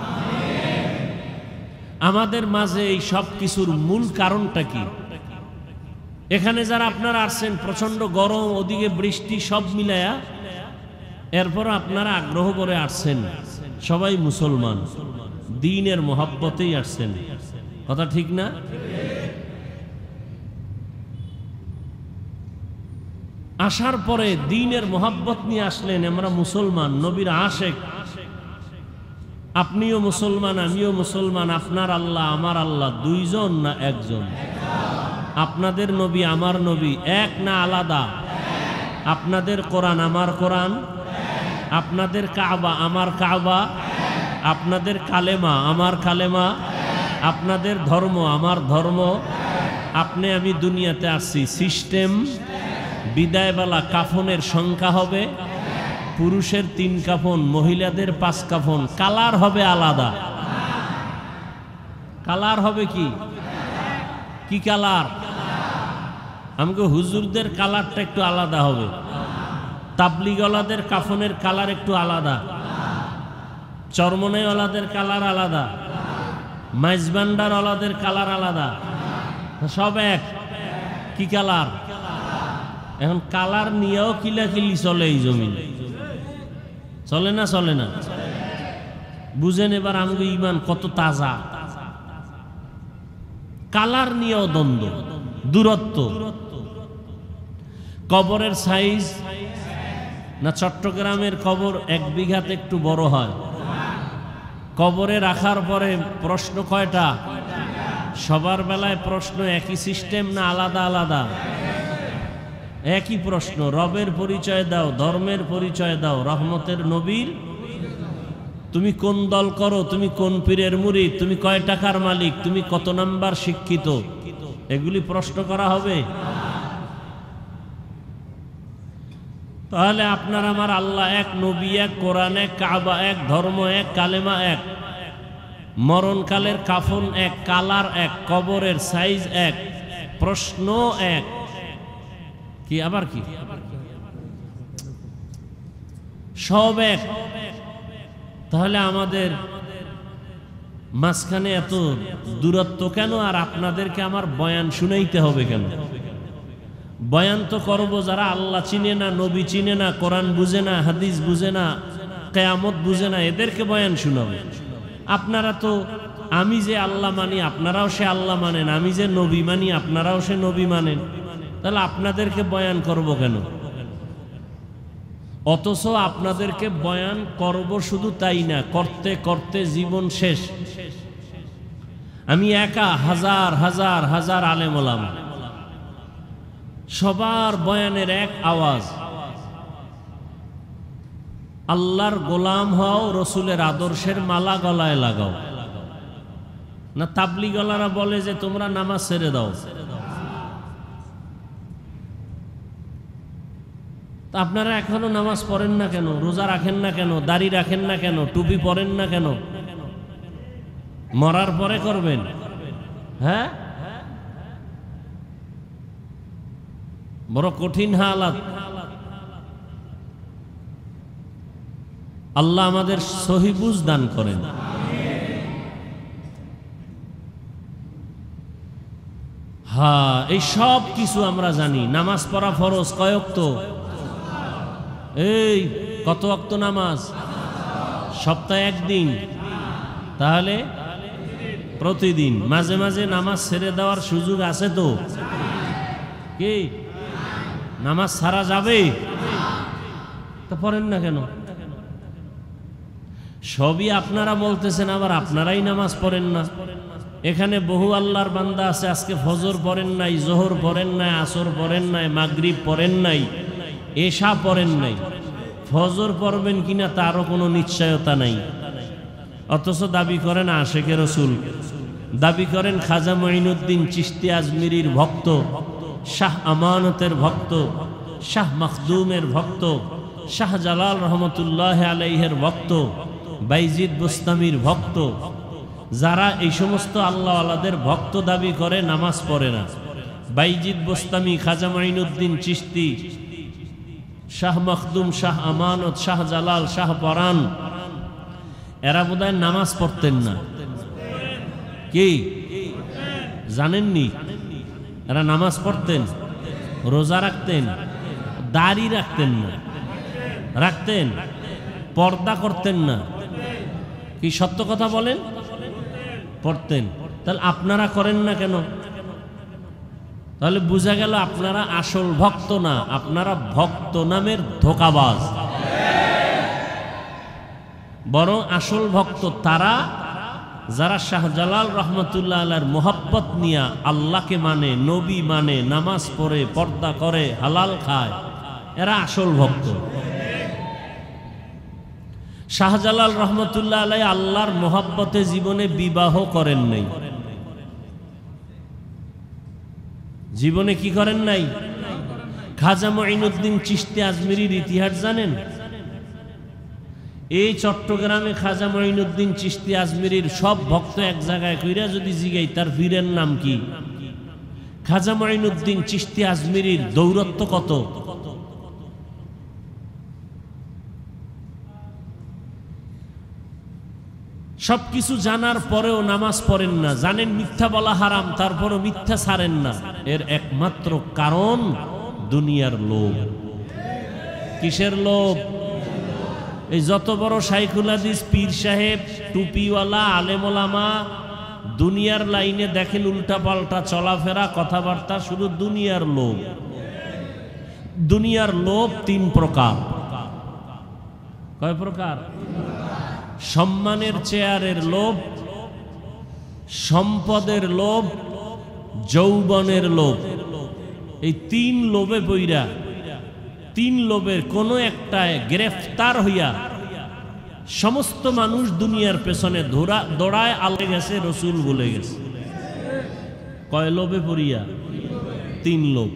S1: আমাদের মাঝে এই সব কিছুর মূল কারণটা কি? এখানে যারা আপনারা আসছেন, প্রচন্ড গরম, ওদিকে বৃষ্টি, সব মিলায়া এরপর আপনারা আগ্রহ করে আসছেন, সবাই মুসলমান, দ্বীনের মহব্বতেই আসছেন। কথা ঠিক না? আসার পরে দ্বীনের মহব্বত নিয়ে আসলেন, আমরা মুসলমান, নবীর আশেক, আপনিও মুসলমান, আমিও মুসলমান, আপনার আল্লাহ আমার আল্লাহ দুইজন না একজন? আপনাদের নবী আমার নবী এক না আলাদা? আপনাদের কোরআন আমার কোরআন, আপনাদের কাবা আমার কাবা, আপনাদের কালেমা আমার কালেমা, আপনাদের ধর্ম আমার ধর্ম। আপনি আমি দুনিয়াতে আসছি, সিস্টেম বিদায়বেলা কাফনের সংখ্যা হবে, পুরুষের 3 কাফন, মহিলাদের 5 কাফন, কালার হবে আলাদা। কালার হবে কি কি কালার? আমাকে হুজুরদের কালারটা একটু আলাদা হবে, তাবলিগওয়ালাদের কাফনের কালার একটু আলাদা, চরমনাইওয়ালাদের কালার আলাদা, মাইজবান্ডারওয়ালাদের কালার আলাদা, সব এক। কি কালার? এখন কালার নিয়েও কিলাকিলি চলে এই জমিন, চলে না? চলে না? বুঝেন এবার আমাকে ইমান কত তাজা। কালার নিয়েও দ্বন্দ্ব, দূরত্ব। কবরের সাইজ না চট্টগ্রামের কবর 1 বিঘাতে একটু বড় হয়, কবরে রাখার পরে প্রশ্ন কয়টা? সবার বেলায় প্রশ্ন একই সিস্টেম না আলাদা আলাদা? একই প্রশ্ন। রবের পরিচয় দাও, ধর্মের পরিচয় দাও, রহমতের নবীর। তুমি কোন দল করো, তুমি কোন পীরের মুরিদ, তুমি কয় টাকার মালিক, তুমি কত নাম্বার শিক্ষিত, এগুলি প্রশ্ন করা হবে? তাহলে আপনার আমার আল্লাহ এক, নবী এক, কোরআন এক, কাবা এক, ধর্ম এক, কালেমা এক, মরণকালের কাফন এক, কালার এক, কবরের সাইজ এক, প্রশ্ন এক। কি আবার কি? সব এক। তাহলে আমাদের মাঝখানে এত দূরত্ব কেন? আর আপনাদেরকে আমার বয়ান শুনাইতে হবে কেন? বয়ান তো করবো যারা আল্লাহ চিনে না, নবী চিনে না, কোরআন বুঝে না, হাদিস বুঝে না, কিয়ামত বুঝে না, এদেরকে বয়ান শুনাবে। আপনারা তো, আমি যে আল্লাহ মানি আপনারাও সে আল্লাহ মানেন, আমি যে নবী মানি আপনারাও সে নবী মানেন, তাহলে আপনাদেরকে বয়ান করব কেন? অথচ আপনাদেরকে বয়ান করব শুধু তাই না, করতে করতে জীবন শেষ। আমি একা হাজার হাজার হাজার আলেম ওলামা, সবার বয়ানের এক আওয়াজ, আল্লাহর গোলাম হও, রসুলের আদর্শের মালা গলায় লাগাও। না তাবলিগওয়ালারা বলে যে তোমরা নামাজ ছেড়ে দাও। তা আপনারা এখনো নামাজ পড়েন না কেন? রোজা রাখেন না কেন? দাড়ি রাখেন না কেন? টুপি পরেন না কেন? মরার পরে করবেন? হ্যাঁ, বড় কঠিন হালাত। আল্লাহ আমাদের সহি বুঝ দান করেন। হ্যাঁ, এই সব কিছু আমরা জানি। নামাজ পড়া ফরজ কয় ওয়াক্ত? এই কত ওয়াক্ত নামাজ? সপ্তাহে একদিন, তাহলে প্রতিদিন। মাঝে মাঝে নামাজ ছেড়ে দেওয়ার সুযোগ আছে তো? কি নামাজ ছাড়া যাবে? তা পড়েন না কেন? সবই আপনারা বলতেছেন, আবার আপনারাই নামাজ পড়েন না। এখানে বহু আল্লাহর বান্দা আছে, আজকে ফজর পড়েন নাই, জোহর পড়েন নাই, আসর পড়েন নাই, মাগরিব পড়েন নাই, এশা পড়েন নাই। ফজর পড়বেন কিনা তারও কোনো নিশ্চয়তা নাই, অথচ দাবি করেন আশেকে রসুল, দাবি করেন খাজা মঈনুদ্দিন চিশতি আজমিরির ভক্ত, শাহ আমানতের ভক্ত, শাহ মখদুমের ভক্ত, শাহ জালাল রহমতুল্লাহ আলাইহের ভক্ত, বাইজিদ বুস্তামির ভক্ত। যারা এই সমস্ত আল্লাহওয়ালাদের ভক্ত দাবি করে, নামাজ পড়ে না। বাইজিদ বুস্তামি, খাজা মঈনুদ্দিন চিশতি, শাহ মখদুম, শাহ আমানত, শাহ জালাল, শাহ পরান, এরা বোধহয় নামাজ পড়তেন না। কি জানেননি? এরা নামাজ পড়তেন, রোজা রাখতেন, দাড়ি রাখতেন না, রাখতেন, পর্দা করতেন না, কি সত্য কথা বলেন? পড়তেন। তাহলে আপনারা করেন না কেন? তাহলে বোঝা গেল আপনারা আসল ভক্ত না, আপনারা ভক্ত নামের ধোঁকাবাজ। বরং আসল ভক্ত তারা যারা শাহজালাল রহমতুল্লাহ আলাইহির মোহাব্বত নিয়ে আল্লাহকে মানে, নবী মানে, নামাজ পড়ে, পর্দা করে, হালাল খায়, এরা আসল ভক্ত। শাহজালাল রহমতুল্লাহ আলাইহি আল্লাহর মোহাব্বতে জীবনে বিবাহ করেন নাই। জীবনে কি করেন নাই? খাজা মঈনুদ্দিন চিশতি আজমিরির ইতিহাস জানেন? এই চট্টগ্রামে খাজা মঈনুদ্দিন চিশতি আজমিরির সব ভক্ত এক জায়গায় কইরা যদি জিগাই তার পীরের নাম কি, খাজা মঈনুদ্দিন চিশতি আজমিরির দৌরত্ব কত? সবকিছু জানার পরেও নামাজ পড়েন না, জানেন মিথ্যা বলা হারাম, তারপরও মিথ্যা ছাড়েন না। এর একমাত্র কারণ দুনিয়ার লোভ। কিসের লোভ? এই যত বড় শাইখুল হাদিস, পীর সাহেব, টুপিওয়ালা, আলেম ওলামা, দুনিয়ার লাইনে দেখেন উল্টা পাল্টা চলাফেরা, কথাবার্তা, শুধু দুনিয়ার লোভ। দুনিয়ার লোভ তিন প্রকার। কয় প্রকার? সম্মানের চেয়ারের লোভ, সম্পদের লোভ, যৌবনের লোভ। এই তিন লোভে পইরা, তিন লোভের কোন একটায় গ্রেফতার হইয়া সমস্ত মানুষ দুনিয়ার পেছনে দৌড়ায়, আল্লাহ গেছে, রসুল বলে গেছে। কয় লোভে পড়িয়া? তিন লোভ।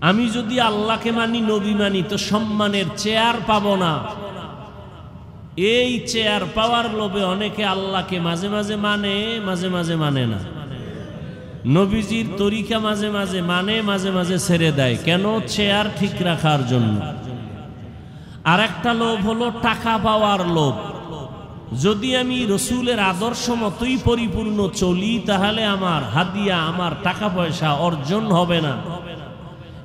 S1: আমি যদি আল্লাহকে মানি, নবী মানি, তো সম্মানের চেয়ার পাবো না। এই চেয়ার পাওয়ার লোভে অনেকে আল্লাহকে মাঝে মাঝে মানে, মাঝে মাঝে মানে না। নবীজির তরিকা মাঝে মাঝে মানে, মাঝে মাঝে ছেড়ে দেয়। কেন? চেয়ার ঠিক রাখার জন্য। আর একটা লোভ হলো টাকা পাওয়ার লোভ। যদি আমি রসুলের আদর্শ মতোই পরিপূর্ণ চলি, তাহলে আমার হাদিয়া, আমার টাকা পয়সা অর্জন হবে না।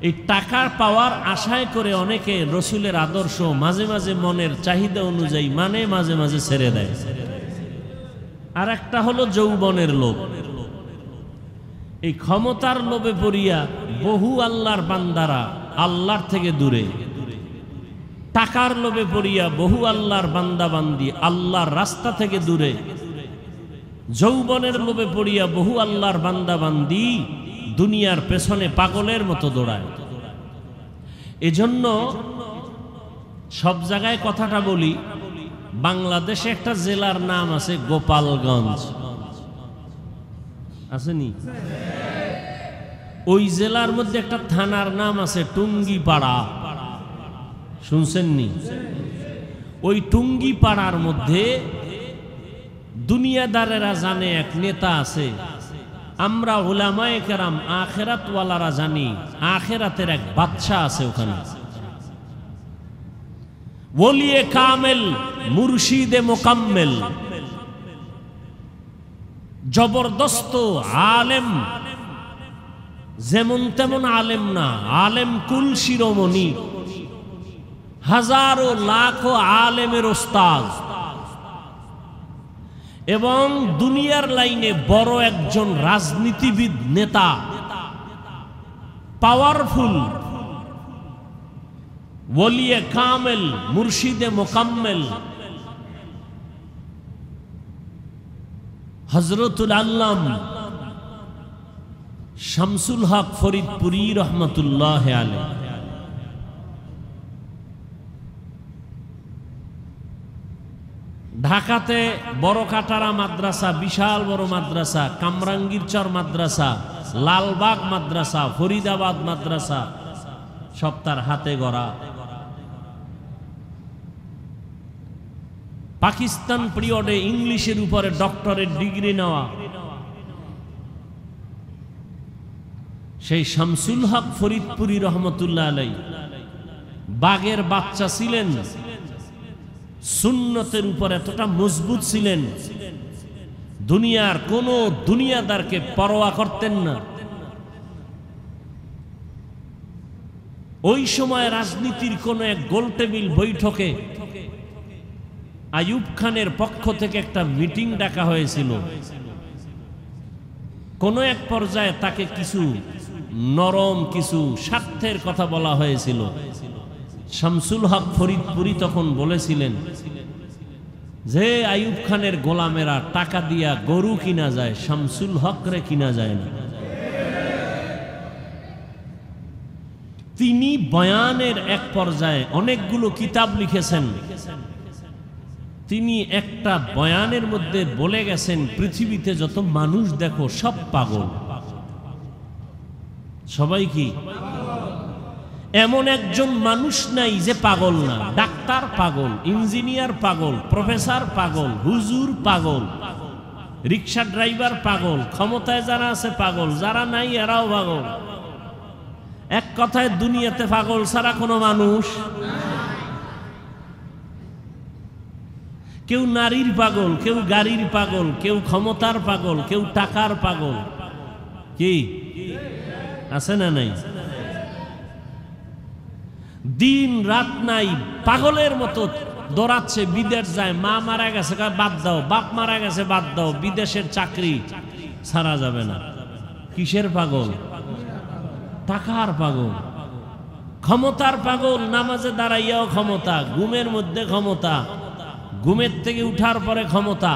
S1: এই টাকা পাওয়ার আশায় করে অনেকে রসুলের আদর্শ মাঝে মাঝে মনের চাহিদা অনুযায়ী মানে, মাঝে মাঝে ছেড়ে দেয়। আর একটা হলো যৌবনের লোভ। এই ক্ষমতার লোভে পড়িয়া বহু আল্লাহর বান্দারা আল্লাহর থেকে দূরে, টাকার লোভে পড়িয়া বহু আল্লাহর বান্দা বান্দি আল্লাহর রাস্তা থেকে দূরে, যৌবনের লোভে পড়িয়া বহু আল্লাহর বান্দা বান্দি দুনিয়ার পেছনে পাগলের মতো দৌড়ায়। এজন্য সব জায়গায় কথাটা বলি, বাংলাদেশে একটা জেলার নাম আছে গোপালগঞ্জ, আসেনি? ওই জেলার মধ্যে একটা থানার নাম আছে টুঙ্গিপাড়া, শুনছেননি? ওই টুঙ্গিপাড়ার মধ্যে দুনিয়াদারেরা জানে এক নেতা আছে, আমরা উলামায়ে কেরাম আখিরাতওয়ালারা জানি আখিরাতের এক বাদশা আছে ওখানে। ওলিয়ে কামেল, মুর্শিদে মোকাম্মেল, জবরদস্ত আলেম, যেমন তেমন আলেম না, আলেম কুল শিরোমণি, হাজারো লাখো আলেমের ওস্তাদ, এবং দুনিয়ার লাইনে বড় একজন রাজনীতিবিদ, নেতা, পাওয়ারফুল, ওলিয়ে কামেল, মুর্শিদে মোকাম্মেল, হযরতুল আল্লাম শামসুল হক ফরিদপুরি রহমতুল্লাহ আলাইহি। ঢাকাতে বড় কাটারা মাদ্রাসা, বিশাল বড় মাদ্রাসা, কামরাঙ্গীরচর মাদ্রাসা, লালবাগ মাদ্রাসা, ফরিদাবাদ মাদ্রাসা, সব তার হাতে গড়া। পাকিস্তান পিরিয়ডে ইংলিশের উপরে ডক্টরেট ডিগ্রি নেওয়া সেই শামসুল হক ফরিদপুরি রহমতুল্লাহ আলাইহি বাগের বাচ্চা ছিলেন, সুন্নতের উপর এতটা মজবুত ছিলেন, দুনিয়ার কোনো দুনিয়াদারকে পরোয়া করতেন না। ওই সময় রাজনীতির কোন এক গোলটেবিল বৈঠকে আইয়ুব খানের পক্ষ থেকে একটা মিটিং ডাকা হয়েছিল। কোন এক পর্যায়ে তাকে কিছু নরম কিছু স্বার্থের কথা বলা হয়েছিল। শামসুল হক ফরিদপুরি তখন বলেছিলেন যে আইয়ুব খানের গোলামেরা টাকা দিয়া গরু কিনা যায়, শামসুল হক রে কিনা যায় না। তিনি বয়ানের এক পর্যায়ে অনেকগুলো কিতাব লিখেছেন। তিনি একটা বয়ানের মধ্যে বলে গেছেন, পৃথিবীতে যত মানুষ দেখো সব পাগল। সবাই কি? এমন একজন মানুষ নাই যে পাগল না। ডাক্তার পাগল, ইঞ্জিনিয়ার পাগল, প্রফেসর পাগল, হুজুর পাগল, রিক্সা ড্রাইভার পাগল, ক্ষমতায় যারা আছে পাগল, যারা নাই এরাও পাগল। এক কথায় দুনিয়াতে পাগল ছাড়া কোনো মানুষ। কেউ নারীর পাগল, কেউ গাড়ির পাগল, কেউ ক্ষমতার পাগল, কেউ টাকার পাগল। কি আছে না নাই? দিন রাত নাই পাগলের মতো দৌড়াচ্ছে। বিদেশ যায়, মা মারা গেছে বাদ দাও, বাপ মারা গেছে বাদ দাও, বিদেশের চাকরি ছাড়া যাবে না। কিসের পাগল? টাকার পাগল, ক্ষমতার পাগল। নামাজে দাঁড়াইয়াও ক্ষমতা, ঘুমের মধ্যে ক্ষমতা, ঘুমের থেকে উঠার পরে ক্ষমতা।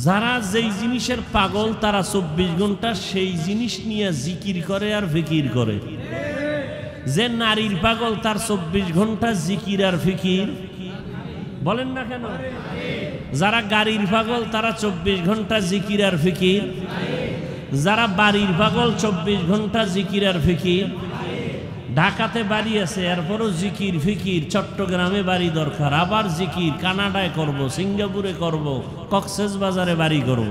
S1: যারা যেই জিনিসের পাগল তারা 24 ঘন্টা সেই জিনিস নিয়ে জিকির করে আর ফিকির করে। যে নারীর পাগল তার 24 ঘন্টা জিকির আর ফিকির। বলেন না কেন? যারা গাড়ির পাগল তারা 24 ঘন্টা জিকির আর ফিকির। যারা বাড়ির পাগল 24 ঘন্টা জিকির আর ফিকির। ঢাকাতে বাড়ি আছে এরপরও জিকির ফিকির। চট্টগ্রামে বাড়ি দরকার, আবার জিকির। কানাডায় করব, সিঙ্গাপুরে করব, কক্সবাজারে বাড়ি করব।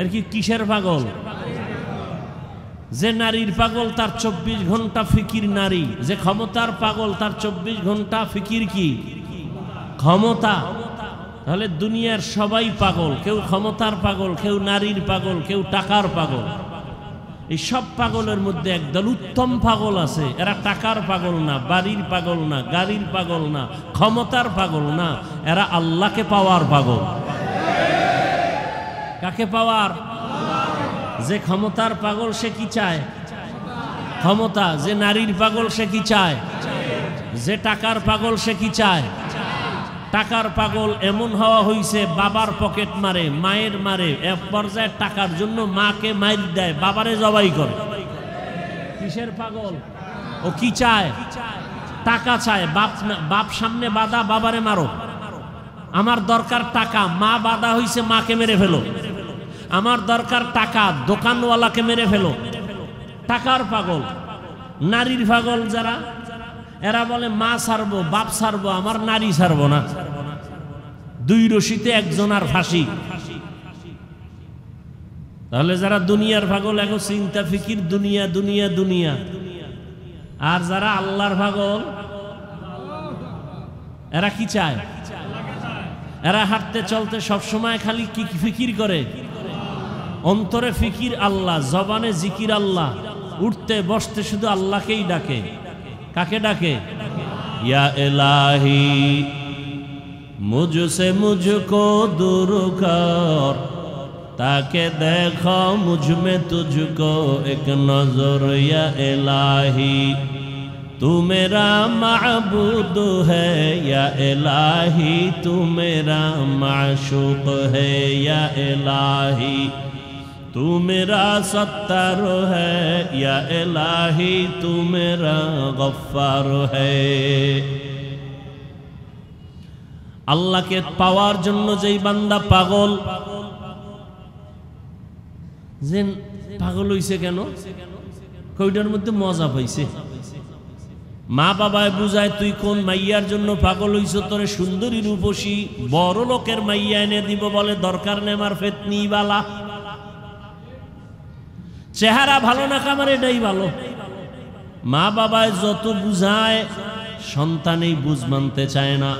S1: এর কি কিসের পাগল? যে নারীর পাগল তার 24 ঘন্টা ফিকির নারী। যে ক্ষমতার পাগল তার 24 ঘন্টা ফিকির কি? ক্ষমতা। তাহলে দুনিয়ার সবাই পাগল। কেউ ক্ষমতার পাগল, কেউ নারীর পাগল, কেউ টাকার পাগল। এই সব পাগলের মধ্যে একদল উত্তম পাগল আছে। এরা টাকার পাগল না, বাড়ির পাগল না, গাড়ির পাগল না, ক্ষমতার পাগল না। এরা আল্লাহকে পাওয়ার পাগল। কাকে পাওয়ার? যে ক্ষমতার পাগল সে কি চায়? ক্ষমতা। যে নারীর পাগল সে কি চায়? যে টাকার পাগল সে কি চায়? টাকার পাগল এমন হওয়া হইছে বাবার পকেট মারে, মায়ের মারে, এক পর্যায়ে টাকার জন্য মাকে মাইর দেয়, বাবারে জবাই করে। কিসের পাগল? ও কি চায়? টাকা চায়। বাপ সামনে বাধা, বাবারে মারো। আমার দরকার টাকা, মা বাধা হইছে, মাকে মেরে ফেলো। আমার দরকার টাকা, দোকানওয়ালাকে মেরে ফেলো। টাকার পাগল। নারীর পাগল যারা, এরা বলে মা ছাড়বো, বাপ ছাড়বো, আমার নারী ছাড়বো না। দুই রশিতে একজনার ফাঁসি। তাহলে যারা দুনিয়ার পাগল এখন চিন্তা ফিকির দুনিয়া দুনিয়া দুনিয়া। আর যারা আল্লাহর পাগল এরা কি চায়? এরা হাঁটতে চলতে সবসময় খালি কি ফিকির করে? অন্তরে ফিকির আল্লাহ, জবানে জিকির আল্লাহ, উঠতে বসতে শুধু আল্লাহকেই ডাকে। কাকে ডাকে? ইয়া ইলাহি মুঝসে মুঝকো दूर कर, ताके देखो मुझ में तुझको एक नजर। या इलाही तू मेरा माबूद है, या इलाही तू मेरा माशूक है। या इलाही तू मेरा सत्तार है, या इलाही तू मेरा गफ्फार है। আল্লাহকে পাওয়ার জন্য যেই বান্দা পাগল, যে পাগল হইছে কেন? কইটার মধ্যে মজা পাইছে। মা বাবায় বুঝায় তুই কোন মাইয়ার জন্য পাগল হইছ, তোরে সুন্দরী রূপসী বড় লোকের মাইয়া এনে দিব, বলে দরকার নেই আমার ফেতনি বালা। চেহারা ভালো না কামার এটাই ভালো। মা বাবায় যত বুঝায় সন্তানেই বুঝ মানতে চায় না।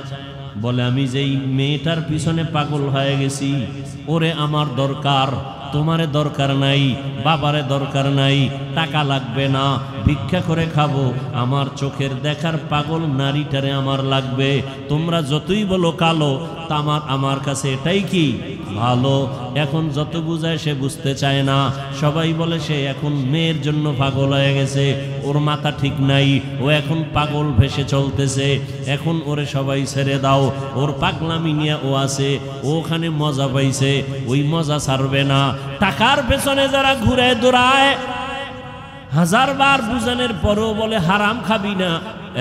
S1: বলে আমি যেই মেয়েটার পিছনে পাগল হয়ে গেছি, ওরে আমার দরকার, তোমারে দরকার নাই, বাবারে দরকার নাই, টাকা লাগবে না, ভিক্ষা করে খাবো, আমার চোখের দেখার পাগল নারীটারে আমার লাগবে। তোমরা যতই বলো কালো, তা আমার কাছে এটাই কি ভালো। এখন যত বুঝায় সে বুঝতে চায় না। সবাই বলে সে এখন মেয়ের জন্য পাগল হয়ে গেছে, ওর মাথা ঠিক নাই, ও এখন পাগল ভেসে চলতেছে, এখন ওরে সবাই ছেড়ে দাও, ওর পাগলামি নিয়ে ও আছে, ও ওখানে মজা পাইছে, ওই মজা ছাড়বে না। টাকার পেছনে যারা ঘুরে দৌড়ায়, হাজারবার বুঝানোর পরও বলে হারাম খাবি না,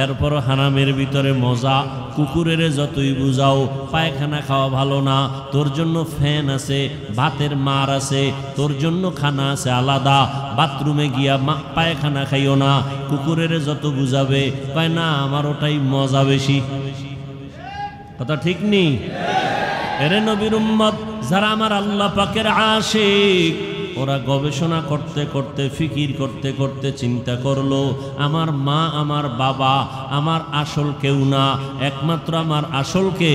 S1: এরপর হারামের ভিতরে মজা। কুকুরের যতই বুঝাও পায়খানা খাওয়া ভালো না, তোর জন্য ফ্যান আছে, ভাতের মার আছে, তোর জন্য খানা আছে আলাদা, বাথরুমে গিয়া পায়খানা খাইও না। কুকুরের যত বুঝাবে কয় না আমার ওটাই মজা বেশি। কথা ঠিক নেই? এরে নবীর উম্মত যারা আমার আল্লাহ পাকের আশিক, ওরা গবেষণা করতে করতে, ফিকির করতে করতে চিন্তা করলো, আমার মা আমার বাবা আমার আসল কেউ না, একমাত্র আমার আসল কে?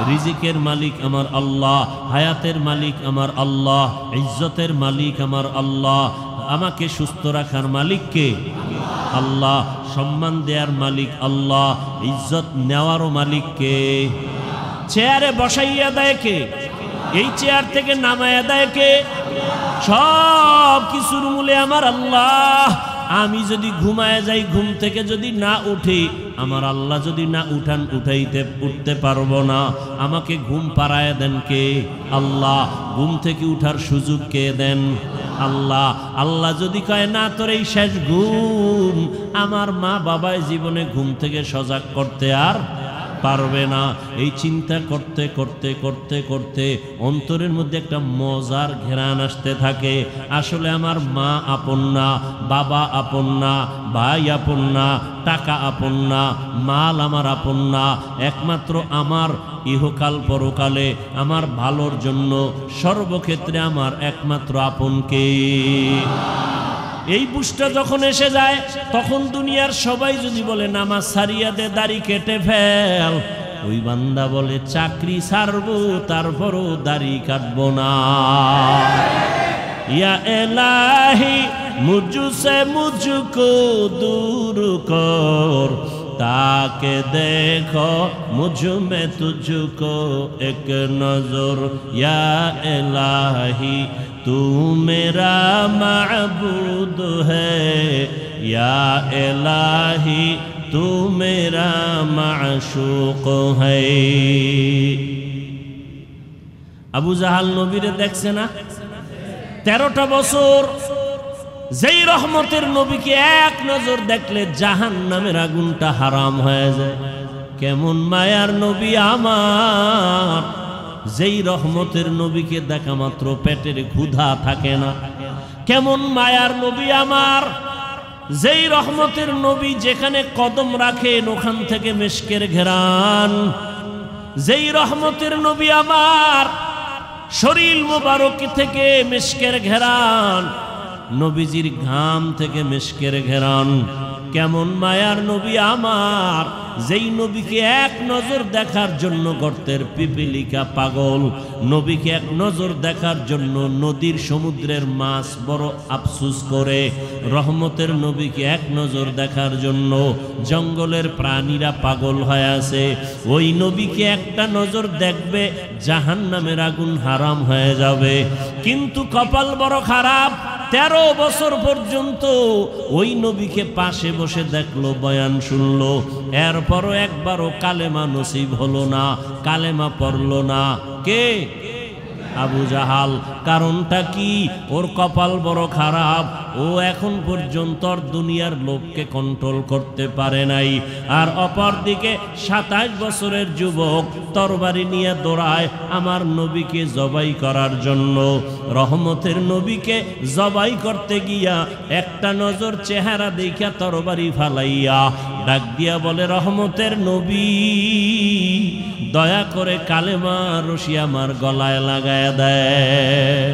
S1: রিজিকের মালিক আমার আল্লাহ, হায়াতের মালিক আমার আল্লাহ, ইজ্জতের মালিক আমার আল্লাহ, আমাকে সুস্থ রাখার মালিক কে? আল্লাহ, সম্মান দেওয়ার মালিক আল্লাহ, ইজ্জত নেওয়ারও মালিক কে? চেয়ারে বসাইয়া দেয় কে? এই চেয়ার থেকে নামাইয়া দেয় কে? সব কিছুর মূলে আমার আল্লাহ। আমি যদি ঘুমায় যাই, ঘুম থেকে যদি না উঠি, আমার আল্লাহ যদি না উঠতে পারবো না। আমাকে ঘুম পাড়ায় দেন কে? আল্লাহ। ঘুম থেকে উঠার সুযোগ কে দেন? আল্লাহ। আল্লাহ যদি কয় না তোর এই শেষ ঘুম, আমার মা বাবায় জীবনে ঘুম থেকে সজাগ করতে আর পারবে না। এই চিন্তা করতে করতে করতে করতে অন্তরের মধ্যে একটা মজার ঘেরান আসতে থাকে। আসলে আমার মা আপন না, বাবা আপন না, ভাই আপন না, টাকা আপন না, মাল আমার আপন না, একমাত্র আমার ইহকাল পরকালে আমার ভালোর জন্য সর্বক্ষেত্রে আমার একমাত্র আপন কে? এই বুঝটা যখন এসে যায়, তখন দুনিয়ার সবাই যদি বলে নামাজ ছাড়িয়া দে, দাড়ি কেটে ফেল, ওই বান্দা বলে চাকরি ছাড়বো তারপরও দাড়ি কাটবো না। ইয়া এলাহি মুঝসে মুঝকো দূর কর, তাকে দেখো মুঝ মে তুঝকো এক নজর। ইয়া এলাহি तू मेरा माबूद है, या इलाही तू मेरा माशूक है। আবু জাহাল নবীরে দেখছে না? 13টা বছর যেই রহমতের নবীকে এক নজর দেখলে জাহান্নামের আগুনটা হারাম হয়ে যায়। কেমন মায়ার নবী আমার, যেই রহমতের নবীকে দেখা মাত্র পেটের ক্ষুধা থাকে না। কেমন মায়ার নবী আমার, যেই রহমতের নবী যেখানে কদম রাখেন ওখান থেকে মিশকের ঘেরান। যেই রহমতের নবী আমার, শরীর মোবারক থেকে মিশকের ঘেরান, নবীজির ঘাম থেকে মিশকের ঘেরান। কেমন মায়ার নবী আমার, যেই নবীকে এক নজর দেখার জন্য গর্তের পিপিলিকা পাগল, নবীকে এক নজর দেখার জন্য নদীর সমুদ্রের মাছ বড় আফসোস করে, রহমতের নবীকে এক নজর দেখার জন্য জঙ্গলের প্রাণীরা পাগল হয়ে আছে। ওই নবীকে একটা নজর দেখবে, জাহান্নামের আগুন হারাম হয়ে যাবে। কিন্তু কপাল বড় খারাপ, 13 বছর পর্যন্ত ওই নবীকে পাশে বসে দেখলো, বয়ান শুনলো, এরপরও একবারও কালেমা নসিব হলো না, কালেমা পড়লো না। কে? আবু জাহাল। কারণটা কি? ওর কপাল বড় খারাপ, ও এখন পর্যন্ত দুনিয়ার লোককে কন্ট্রোল করতে পারে নাই। আর অপরদিকে 27 বছরের যুবক তরবারি নিয়ে দৌড়ায় আমার নবীকে জবাই করার জন্য। রহমতের নবীকে জবাই করতে গিয়া একটা নজর চেহারা দেখিয়া তরবারি ফালাইয়া ডাক দিয়া বলে, রহমতের নবী দয়া করে কালেমা রশি আমার গলায় লাগায় দেয়।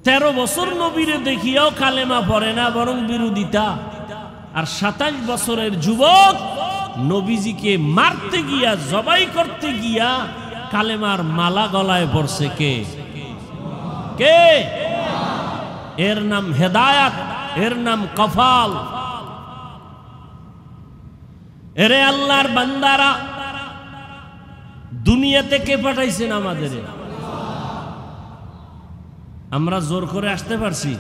S1: 13 বছর নবীরে দেখিয়াও কালেমা পড়ে না, বরং বিরোধিতা। আর 27 বছরের যুবক নবীজিকে মারতে গিয়া, জবাই করতে গিয়া কালেমার মালা গলায় পড়ছে কে? কে? এর নাম হেদায়াত, এর নাম কফাল। এরে আল্লাহর বান্দারা, দুনিয়াতে কে পাঠাইছেন আমাদের? আমরা জোর করে আসতে পারছি?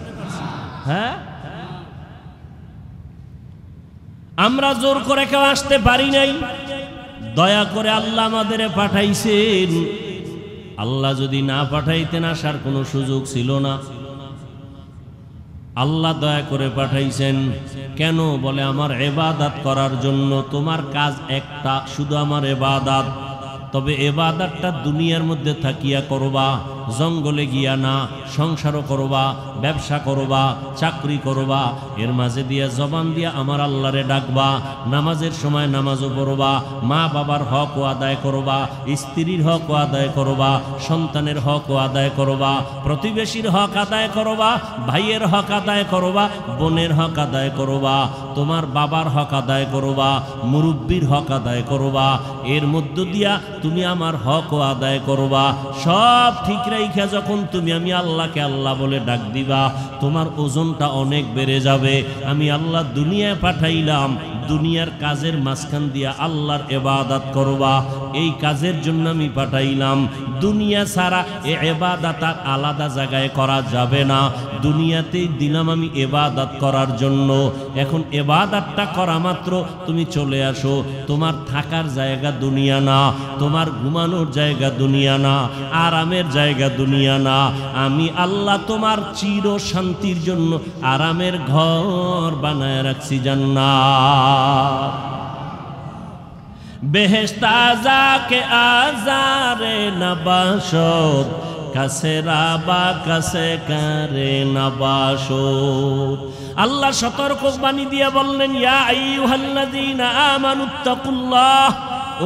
S1: হ্যাঁ, আমরা জোর করে কেউ আসতে পারি নাই। দয়া করে আল্লাহ আমাদের পাঠাইছেন। আল্লাহ যদি না পাঠাইতেন আসার কোনো সুযোগ ছিল না। আল্লাহ দয়া করে পাঠাইছেন। কেন? বলে আমার ইবাদত করার জন্য। তোমার কাজ একটা, শুধু আমার ইবাদত। তবে ইবাদতটা দুনিয়ার মধ্যে থাকিয়া করবা, জঙ্গলে গিয়া না। সংসারও করবা, ব্যবসা করবা, চাকরি করবা, এর মাঝে দিয়া জবান দিয়া আমার আল্লাহরে ডাকবা। নামাজের সময় নামাজও পড়বা, মা বাবার হকও আদায় করবা, স্ত্রীর হকও আদায় করবা, সন্তানের হকও আদায় করবা, প্রতিবেশীর হক আদায় করবা, ভাইয়ের হক আদায় করবা, বোনের হক আদায় করবা, তোমার বাবার হক আদায় করবা, মুরব্বির হক আদায় করবা। এর মধ্য দিয়া তুমি আমার হকও আদায় করবা। সব ঠিক রাইখা যখন তুমি আমি আল্লাহকে আল্লাহ বলে ডাক দিবা, তোমার ওজনটা অনেক বেড়ে যাবে। আমি আল্লাহ দুনিয়ায় পাঠাইলাম, দুনিয়ার কাজের মাঝখান দিয়া আল্লাহর ইবাদত করবা, এই কাজের জন্য আমি পাঠাইলাম। দুনিয়া ছাড়া এ ইবাদত আর আলাদা জায়গায় করা যাবে না। দুনিয়াতেই দিলাম আমি ইবাদত করার জন্য। এখন ইবাদতটা করা মাত্র তুমি চলে আসো। তোমার থাকার জায়গা দুনিয়া না, তোমার ঘুমানোর জায়গা দুনিয়া না, আরামের জায়গা দুনিয়া না। আমি আল্লাহ তোমার চির শান্তির জন্য আরামের ঘর বানায় রাখছি জান্নাত। বেহেশত আযাকে আযারে নবাসত, কাছে রাবা কাছে কারে নবাসত। আল্লাহ সতর্ক বাণী দিয়ে বললেন, ইয়া আইয়ুহাল্লাযীনা আমানুত্তাকুল্লাহ,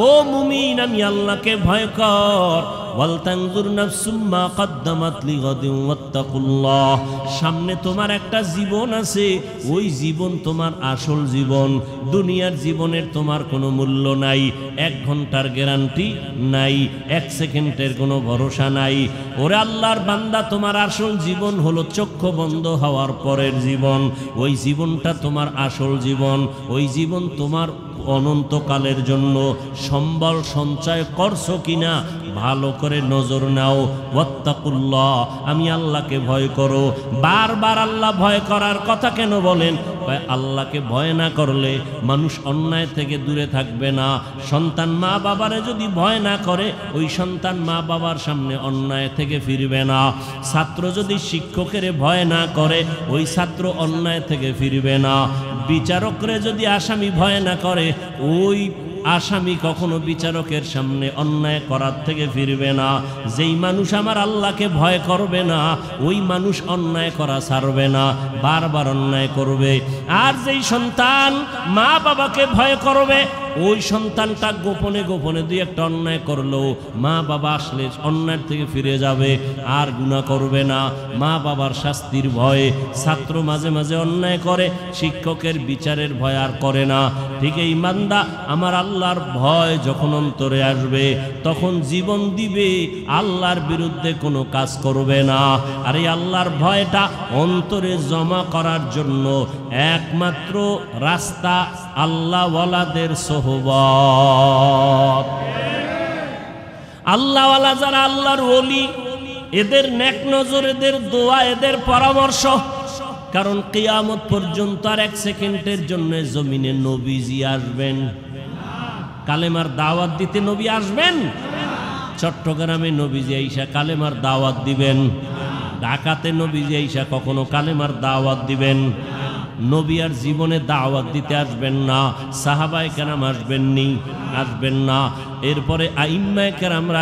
S1: ও মুমিন আমি আল্লাহকে ভয় কর। ওয়ালতানজুর নাফসুম মা কদ্দামাত লিগাদিন ওয়াত্তাকুল্লাহ। সামনে তোমার একটা জীবন আছে, ওই জীবন তোমার আসল জীবন। দুনিয়ার জীবনের তোমার কোনো মূল্য নাই, 1 ঘন্টার গ্যারান্টি নাই, 1 সেকেন্ডের কোনো ভরসা নাই। ওরে আল্লাহর বান্দা, তোমার আসল জীবন হলো চক্ষু বন্ধ হওয়ার পরের জীবন। ওই জীবনটা তোমার আসল জীবন। ওই জীবন তোমার অনন্তকালের জন্য। সম্বল সঞ্চয় করছো কিনা ভালো করে নজর নাও। ওয়াত্তাকুল্লাহ, আমি আল্লাহকে ভয় করো। বারবার আল্লাহ ভয় করার কথা কেন বলেন? আল্লাহকে ভয় না করলে মানুষ অন্যায় থেকে দূরে থাকবে না। সন্তান মা বাবারে যদি ভয় না করে, ওই সন্তান মা বাবার সামনে অন্যায় থেকে ফিরবে না। ছাত্র যদি শিক্ষকের ভয় না করে, ওই ছাত্র অন্যায় থেকে ফিরবে না। বিচারকরে যদি আসামি ভয় না করে, ওই আসামি কখনো বিচারকের সামনে অন্যায় করার থেকে ফিরবে না। যেই মানুষ আমার আল্লাহকে ভয় করবে না, ওই মানুষ অন্যায় করা ছাড়বে না, বারবার অন্যায় করবে। আর যেই সন্তান মা বাবাকে ভয় করবে, ওই সন্তানটা গোপনে গোপনে 2-1টা অন্যায় করলেও মা বাবা আসলে অন্যায় থেকে ফিরে যাবে, আর গুনাহ করবে না। মা বাবার শাস্তির ভয়ে ছাত্র মাঝে মাঝে অন্যায় করে, শিক্ষকের বিচারের ভয় আর করে না। ঠিক এই বান্দা, আমার আল্লাহর ভয় যখন অন্তরে আসবে, তখন জীবন দিবে, আল্লাহর বিরুদ্ধে কোনো কাজ করবে না। আর এই আল্লাহর ভয়টা অন্তরে জমা করার জন্য একমাত্র রাস্তা আল্লাহওয়ালাদের সোহবত। আল্লাহওয়ালা যারা, আল্লাহর ওলি, এদের নেক নজর, এদের দোয়া, এদের পরামর্শ। কারণ কিয়ামত পর্যন্ত আর 1 সেকেন্ডের জন্য জমিনে নবীজি আসবেন, কালেমার দাওয়াত দিতে নবী আসবেন। চট্টগ্রামে নবীজি আইসা কালেমার দাওয়াত দিবেন, ঢাকাতে নবীজি আইসা কখনো কালেমার দাওয়াত দিবেন। নবী আর জীবনে দাওয়াত দিতে আসবেন না। সাহাবায়ে কেরাম আসবেন না। এরপরে আইম্মায়ে কেরামরা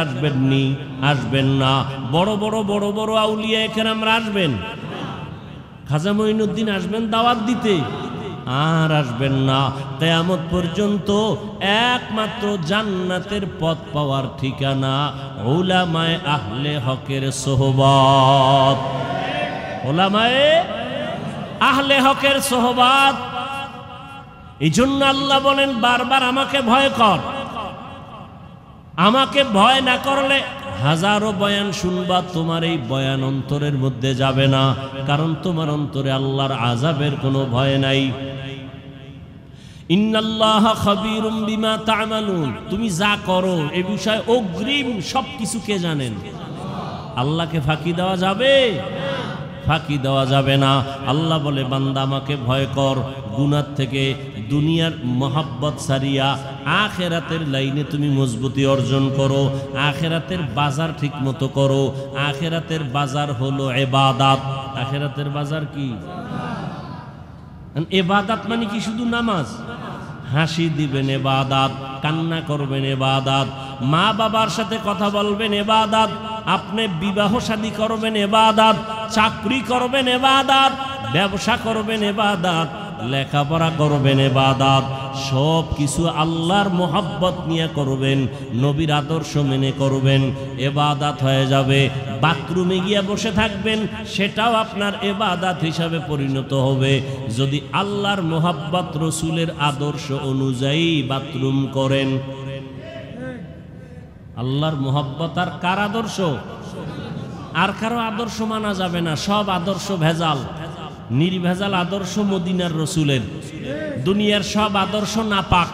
S1: আসবেন না। বড় বড় আউলিয়ায়ে কেরামরা আসবেন। খাজা মঈনুদ্দিন আসবেন দাওয়াত দিতে, আর আসবেন না। কিয়ামত পর্যন্ত একমাত্র জান্নাতের পথ পাওয়ার ঠিকানা উলামায়ে আহলে হকের সোহবত। উলামায়ে আহলে হকের সোহবত। এই জন্য আল্লাহ বলেন বারবার আমাকে ভয় কর। আমাকে ভয় না করলে হাজারো বয়ান শুনবা, তোমার এই বয়ান অন্তরের মধ্যে যাবে না, কারণ তোমার অন্তরে আল্লাহর আযাবের কোনো ভয় নাই। ইন্নাল্লাহা খাবীরুম বিমা তা'মালুন, তুমি যা করো এই বিষয়ে অগ্রিম সবকিছু কে জানেন? আল্লাহকে ফাঁকি দেওয়া যাবে? ফাঁকি দেওয়া যাবে না। আল্লাহ বলে বান্দা আমাকে ভয় কর, গুনাহ থেকে দুনিয়ার মহাব্বত সারিয়া আখিরাতের লাইনে তুমি মজবুতি অর্জন করো, আখিরাতের বাজার ঠিক মতো করো। আখিরাতের বাজার হলো ইবাদত। আখিরাতের বাজার কি? ইবাদত মানে কি শুধু নামাজ? হাসি দিবেন ইবাদত, কান্না করবেন ইবাদত, মা বাবার সাথে কথা বলবেন ইবাদত, আপনি বিবাহ শাদী করবেন ইবাদত, চাকরি করবেন ইবাদত, ব্যবসা করবেন ইবাদত, লেখাপড়া করবেন ইবাদত, সব কিছু আল্লাহর মোহাব্বত নিয়ে করবেন, নবীর আদর্শ মেনে করবেন, ইবাদত হয়ে যাবে। বাথরুমে গিয়ে বসে থাকবেন, সেটাও আপনার ইবাদত হিসাবে পরিণত হবে যদি আল্লাহর মোহাব্বত রসুলের আদর্শ অনুযায়ী বাথরুম করেন। আল্লাহর মোহাব্বত আর কার আদর্শ? আর কারো আদর্শ মানা যাবে না, সব আদর্শ ভেজাল। নির্ভেজাল আদর্শ মদিনার রসুলের, দুনিয়ার সব আদর্শ নাপাক।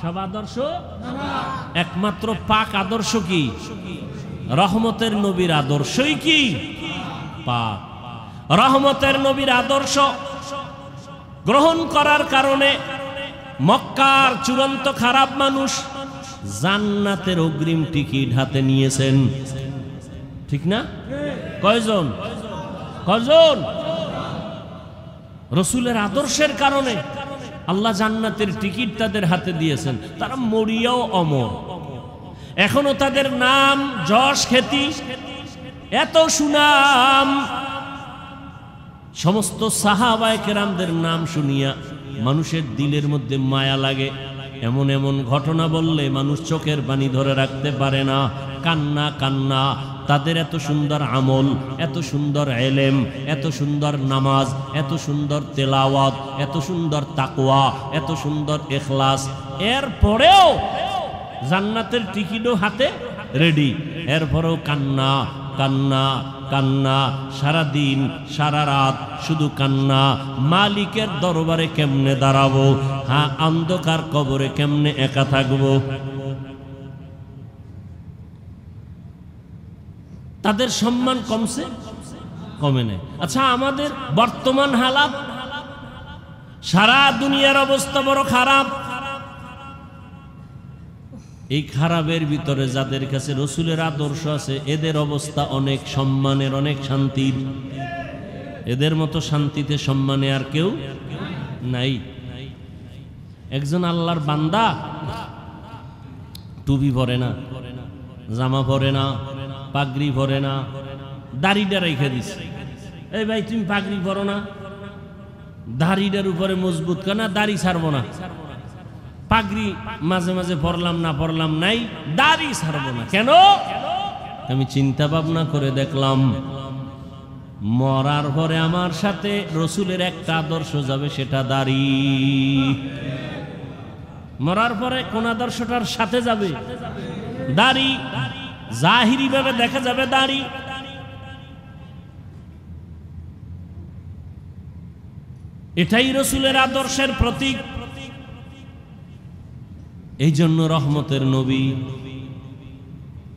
S1: সব আদর্শ একমাত্র পাক আদর্শ কি? রহমতের নবীর আদর্শই কি পাক। রহমতের নবীর আদর্শ গ্রহণ করার কারণে মক্কার চূড়ান্ত খারাপ মানুষ জান্নাতের অগ্রিম টিকিট হাতে নিয়েছেন, ঠিক না? কয়জন? কয়জন? রসুলের আদর্শের কারণে আল্লাহ জান্নাতের টিকিট তাদের হাতে দিয়েছেন। তারা মরিয়াও অমর, এখনো তাদের নাম যশ খ্যাতি, এত সুনাম। সমস্ত সাহাবায়ে কেরামদের নাম শুনিয়া মানুষের দিলের মধ্যে মায়া লাগে। এমন এমন ঘটনা বললে মানুষ চোখের পানি ধরে রাখতে পারে না, কান্না কান্না। তাদের এত সুন্দর আমল, এত সুন্দর এলেম, এত সুন্দর নামাজ, এত সুন্দর তেলাওয়াত, এত সুন্দর তাকওয়া, এত সুন্দর ইখলাস, এরপরেও জান্নাতের টিকিটও হাতে রেডি, এরপরেও কান্না কান্না কান্না, সারা দিন সারা রাত শুধু কান্না। মালিকের দরবারে কেমনে দাঁড়াবো? হ্যাঁ, অন্ধকার কবরে কেমনে একা থাকবো? তাদের সম্মান কমছে? কমে নাই। আচ্ছা, আমাদের বর্তমান হালাত, সারা দুনিয়ার অবস্থা বড় খারাপ। এই খারাপের ভিতরে যাদের কাছে রসুলের আদর্শ আছে, এদের অবস্থা অনেক সম্মানের, অনেক শান্তির। এদের মতো শান্তিতে সম্মানে আর কেউ নাই। একজন আল্লাহর বান্দা টুপি পরে না, জামা পরে না, পাগড়ি পরে না, দাড়িটা রেখে দিছে। এই ভাই, তুমি পাগড়ি পরো না, দাড়িটার উপরে মজবুত কেন? দাড়ি ছাড়বো না। পাগড়ি মাঝে মাঝে পরলাম না, পরলাম নাই, দাড়ি ছাড়বো না কেন? আমি চিন্তা ভাবনা করে দেখলাম, মরার পরে আমার সাথে রসুলের একটা আদর্শ যাবে, সেটা দাড়ি। মরার পরে কোন আদর্শটার সাথে যাবে? দাড়ি। জাহিরি ভাবে দেখা যাবে দাড়ি। এটাই রসুলের আদর্শের প্রতীক। এই জন্য রহমতের নবী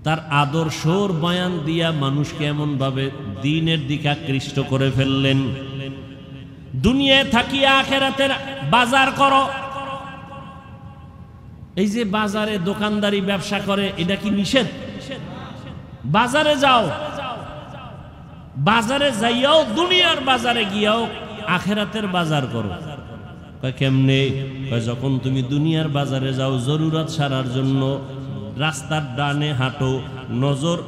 S1: তার আদর্শর বয়ান দিয়া মানুষকে এমন ভাবে দ্বীনের দিকে আকৃষ্ট করে ফেললেন। দুনিয়ায় থাকিয়া আখিরাতের বাজার করো। এই যে বাজারে দোকানদারি ব্যবসা করে, এটা কি নিষেধ? বাজারে যাও, বাজারে যাইয়াও, দুনিয়ার বাজারে গিয়াও আখিরাতের বাজার করো। কেমনে? যখন তুমি দুনিয়ার বাজারে যাও জরুরত সারার জন্য, রাস্তার ডানে হাঁটো, নজর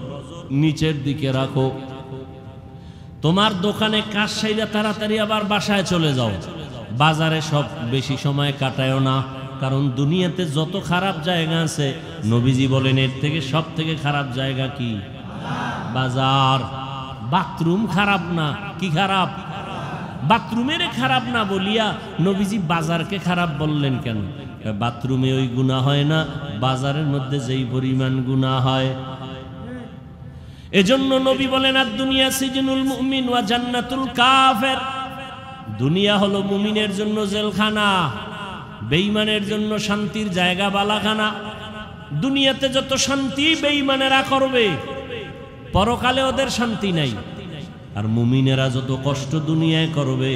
S1: নিচের দিকে রাখো। তোমার দোকানে কাজ সাইরা তাড়াতাড়ি আবার বাসায় চলে যাও। বাজারে সব বেশি সময় কাটায়ও না, কারণ দুনিয়াতে যত খারাপ জায়গা আছে, নবীজি বলেন এর থেকে সব থেকে খারাপ জায়গা কি? বাজার। বাথরুম খারাপ না, কি খারাপ? বাথরুমের খারাপ না বলিয়া নবীজি বাজারকে খারাপ বললেন কেন? বাথরুমে ওই গুনাহ হয় না, বাজারের মধ্যে যেই পরিমাণ গুনাহ হয়। এজন্য নবী বলেন আর দুনিয়া সিজনুল মুমিন ওয়া জান্নাতুল কাফের। দুনিয়া হলো মুমিনের জন্য জেলখানা, বেঈমানের জন্য শান্তির জায়গা বালাখানা। দুনিয়াতে যত শান্তি বেঈমানেরা করবে, পরকালে ওদের শান্তি নাই। আর মুমিনেরা যত কষ্ট দুনিয়ায় করবে,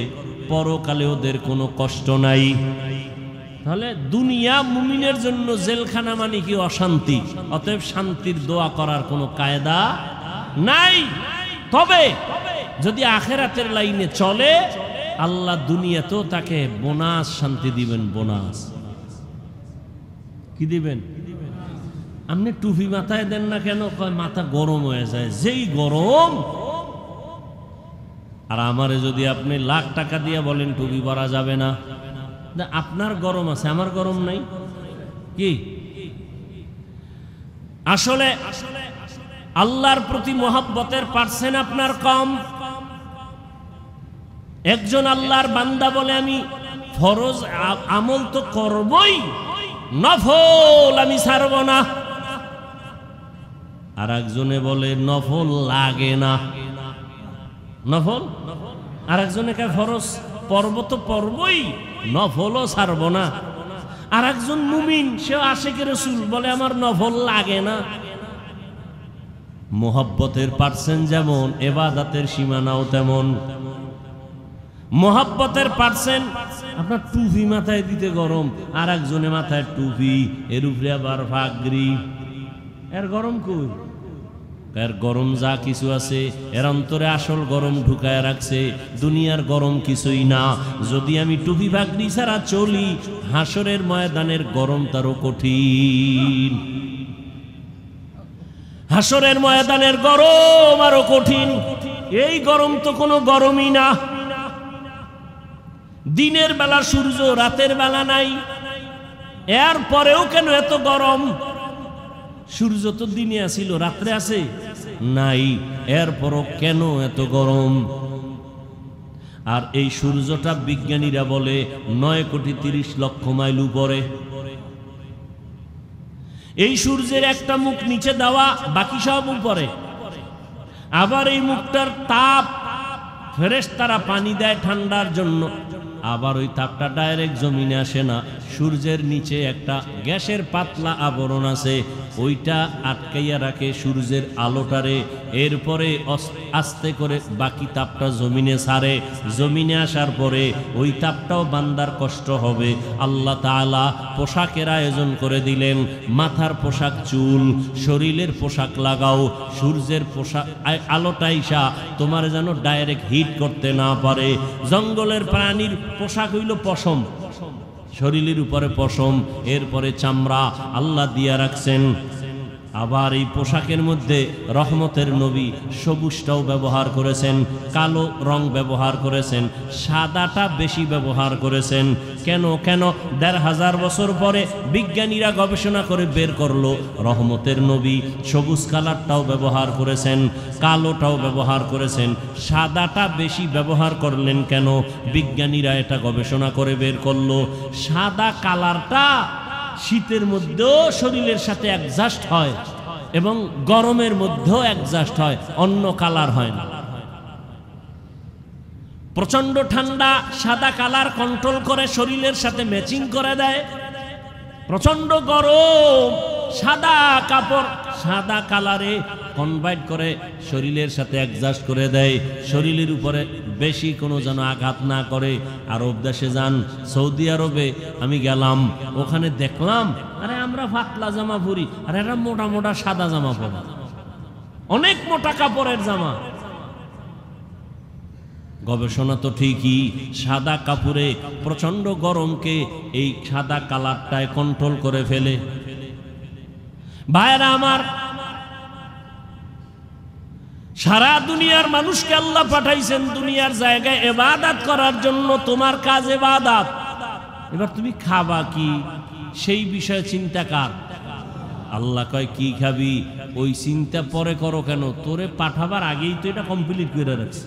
S1: পরকালে ওদের কোনো কষ্ট নাই। তাহলে দুনিয়া মুমিনের জন্য জেলখানা মানে কি? অশান্তি। অতএব শান্তির দোয়া করার কোনো কায়দা নাই। তবে যদি আখেরাতের লাইনে চলে, আল্লাহ দুনিয়াতেও তাকে বোনাস শান্তি দিবেন। বোনাস কি দিবেন? আপনি টুপি মাথায় দেন না কেন? মাথা গরম হয়ে যায়, যেই গরম। আর আমারে যদি আপনি লাখ টাকা দিয়ে বলেন টুপি পরা যাবে না, আপনার গরম আছে, আমার গরম নাই কি? আসলে আল্লাহর প্রতি মহব্বতের পার্সেন্ট আপনার কম। একজন আল্লাহর বান্দা বলে আমি ফরজ আমল তো করবই, নফল আমি ছাড়ব না। আর একজনে বলে নফল লাগে না, নফল। আর একজনে কে ফরজ পর্ব তো পর্বই, নফলও ছাড়ব না। আর একজন মুমিন, সে আশিক রাসূল, বলে আমার নফল লাগে না। মোহাব্বতের পার্সেন্ট যেমন, ইবাদতের সীমানাও তেমন। মোহাব্বতের পার্সেন্ট, আপনার টুপি মাথায় দিতে গরম, আর একজনের মাথায় টুপি, এর উপরে আবার পাগড়ি। এর গরম কই? এর গরম যা কিছু আছে, এর অন্তরে আসল গরম ঢুকায় রাখছে। দুনিয়ার গরম কিছুই না। যদি আমি টুপি পাগড়ি ছাড়া চলি, হাসরের ময়দানের গরম তারও কঠিন। হাসরের ময়দানের গরম আরো কঠিন। এই গরম তো কোনো গরমই না। দিনের বেলা সূর্য, রাতের বেলা নাই, এর পরেও কেন এত গরম? সূর্য তো দিনে আসিল, রাত্রে আছে নাই, এরপরও কেন এত গরম? আর এই সূর্যটা বিজ্ঞানীরা বলে 9,30,00,000 মাইল উপরে। এই সূর্যের একটা মুখ নিচে দেওয়া, বাকি সব উপরে। আবার এই মুখটার তাপ ফেরেশতারা পানি দেয় ঠান্ডার জন্য, আবার ওই তাপটা ডাইরেক্ট জমিনে আসে না। সূর্যের নিচে একটা গ্যাসের পাতলা আবরণ আছে, ওইটা আটকাইয়া রাখে সূর্যের আলোটারে। এরপরে আস্তে করে বাকি তাপটা জমিনে ছাড়ে। জমিনে আসার পরে ওই তাপটাও বান্দার কষ্ট হবে। আল্লাহ তাআলা পোশাকের আয়োজন করে দিলেন। মাথার পোশাক চুল, শরীরের পোশাক লাগাও। সূর্যের পোশাক আলোটা ইসা তোমার যেন ডাইরেক্ট হিট করতে না পারে। জঙ্গলের প্রাণীর পোশাক হইল পশম, শরীরের উপরে পশম, এরপরে চামড়া আল্লাহ দিয়া রাখছেন। আবার এই পোশাকের মধ্যে রহমতের নবী সবুজটাও ব্যবহার করেছেন, কালো রং ব্যবহার করেছেন, সাদাটা বেশি ব্যবহার করেছেন। কেন? 1,500 বছর পরে বিজ্ঞানীরা গবেষণা করে বের করলো রহমতের নবী সবুজ কালারটাও ব্যবহার করেছেন, কালোটাও ব্যবহার করেছেন, সাদাটা বেশি ব্যবহার করলেন কেন? বিজ্ঞানীরা এটা গবেষণা করে বের করলো সাদা কালারটা শীতের মধ্যেও শরীরের সাথে অ্যাডজাস্ট হয় এবং গরমের মধ্যেও অ্যাডজাস্ট হয়, অন্য কালার হয় না। প্রচন্ড ঠান্ডা সাদা কালার কন্ট্রোল করে শরীরের সাথে ম্যাচিং করে দেয়। প্রচন্ড গরম সাদা কাপড় সাদা কালারে কনভার্ট করে শরীরের সাথে অ্যাডজাস্ট করে দেয়, শরীরের উপরে বেশি কোনো যেন আঘাত না করে। আরব দেশে যান, সৌদি আরবে আমি গেলাম, ওখানে দেখলাম আরে আমরা পাতলা জামা পরি, আর এরা মোটা মোটা সাদা জামা পরে, অনেক মোটা কাপড়ের জামা। গবেষণা তো ঠিকই, সাদা কাপড়ে প্রচন্ড গরমকে এই সাদা কালারটায় কন্ট্রোল করে ফেলে। ভাইরা আমার, সারা দুনিয়ার মানুষকে আল্লাহ পাঠাইছেন দুনিয়ার জায়গায় ইবাদত করার জন্য। তোমার কাজ ইবাদত। এবার তুমি খাবা কি সেই বিষয়ে চিন্তা কার? আল্লাহ কয় কি খাবি ওই চিন্তা পরে করো কেন? তোরে পাঠাবার আগেই তো এটা কমপ্লিট করে রাখছি।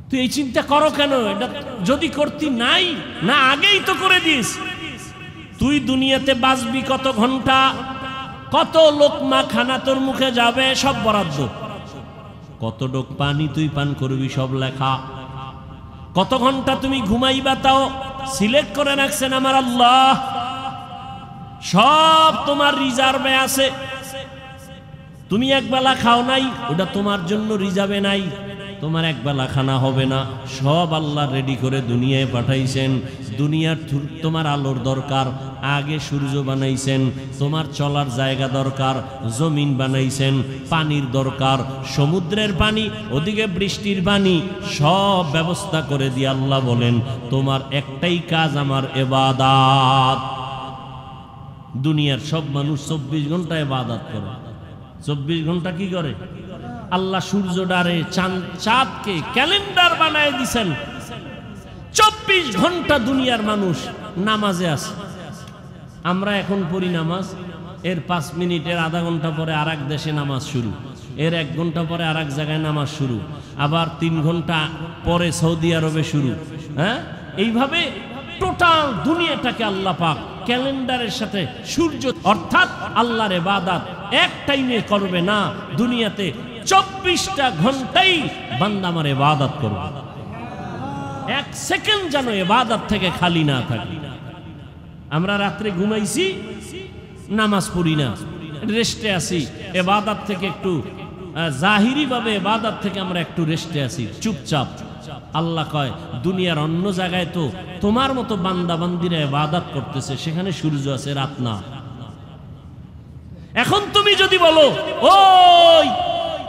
S1: তুই এই চিন্তা করো কেন? এটা যদি করতি নাই না আগেই তো করে দিস। তুই দুনিয়াতে বাঁচবি কত ঘন্টা, কত লোকমা খানা তোর মুখে যাবে সব বরাদ্দ, কত ডোক পানি তুই পান করবি সব লেখা, কত ঘন্টা তুমি ঘুমাইবা তাও সিলেক্ট করে রাখছেন আমার আল্লাহ, সব তোমার রিজার্ভে আছে। তুমি একবেলা খাও নাই, ওটা তোমার জন্য রিজার্ভে নাই, তোমার একবেলা খানা হবে না, সব আল্লাহ রেডি করে দুনিয়ায় পাঠাইছেন। দুনিয়ার তোমার আলোর দরকার, আগে সূর্য বানাইছেন, তোমার চলার জায়গা দরকার, জমিন বানাইছেন, পানির দরকার, সমুদ্রের পানি, ওদিকে বৃষ্টির পানি, সব ব্যবস্থা করে দিয়ে আল্লাহ বলেন তোমার একটাই কাজ আমার ইবাদত। দুনিয়ার সব মানুষ 24 ঘন্টা ইবাদত করে। 24 ঘন্টা কি করে? আল্লাহ সূর্যটারে চাঁদকে ক্যালেন্ডার বানায় দিছেন, 24 ঘন্টা দুনিয়ার মানুষ নামাজে আছে। আমরা এখন পড়ি নামাজ, এর 5 মিনিট, এর আধা ঘন্টা পরে আর এক দেশে নামাজ শুরু, এর 1 ঘন্টা পরে আর এক জায়গায় নামাজ শুরু, আবার 3 ঘন্টা পরে সৌদি আরবে শুরু। হ্যাঁ, এইভাবে টোটাল দুনিয়াটাকে আল্লাহ পাক ক্যালেন্ডারের সাথে সূর্য অর্থাৎ আল্লাহর ইবাদত এক টাইমে করবে না, দুনিয়াতে 24টা ঘন্টাই বান্দা আমার ইবাদত করবে, 1 সেকেন্ড যেন ইবাদত থেকে খালি না থাকে। আমরা রাত্রে ঘুমাইছি, নামাজ পড়ি না, রেস্টে আছি, ইবাদত থেকে একটু জাহিরি ভাবে ইবাদত থেকে আমরা একটু রেস্টে আছি, চুপচাপ। আল্লাহ কয় দুনিয়ার অন্য জায়গায় তো তোমার মতো বান্দা বান্দিরা ইবাদত করতেছে, সেখানে সূর্য আছে, রাত না। এখন তুমি যদি বলো ওই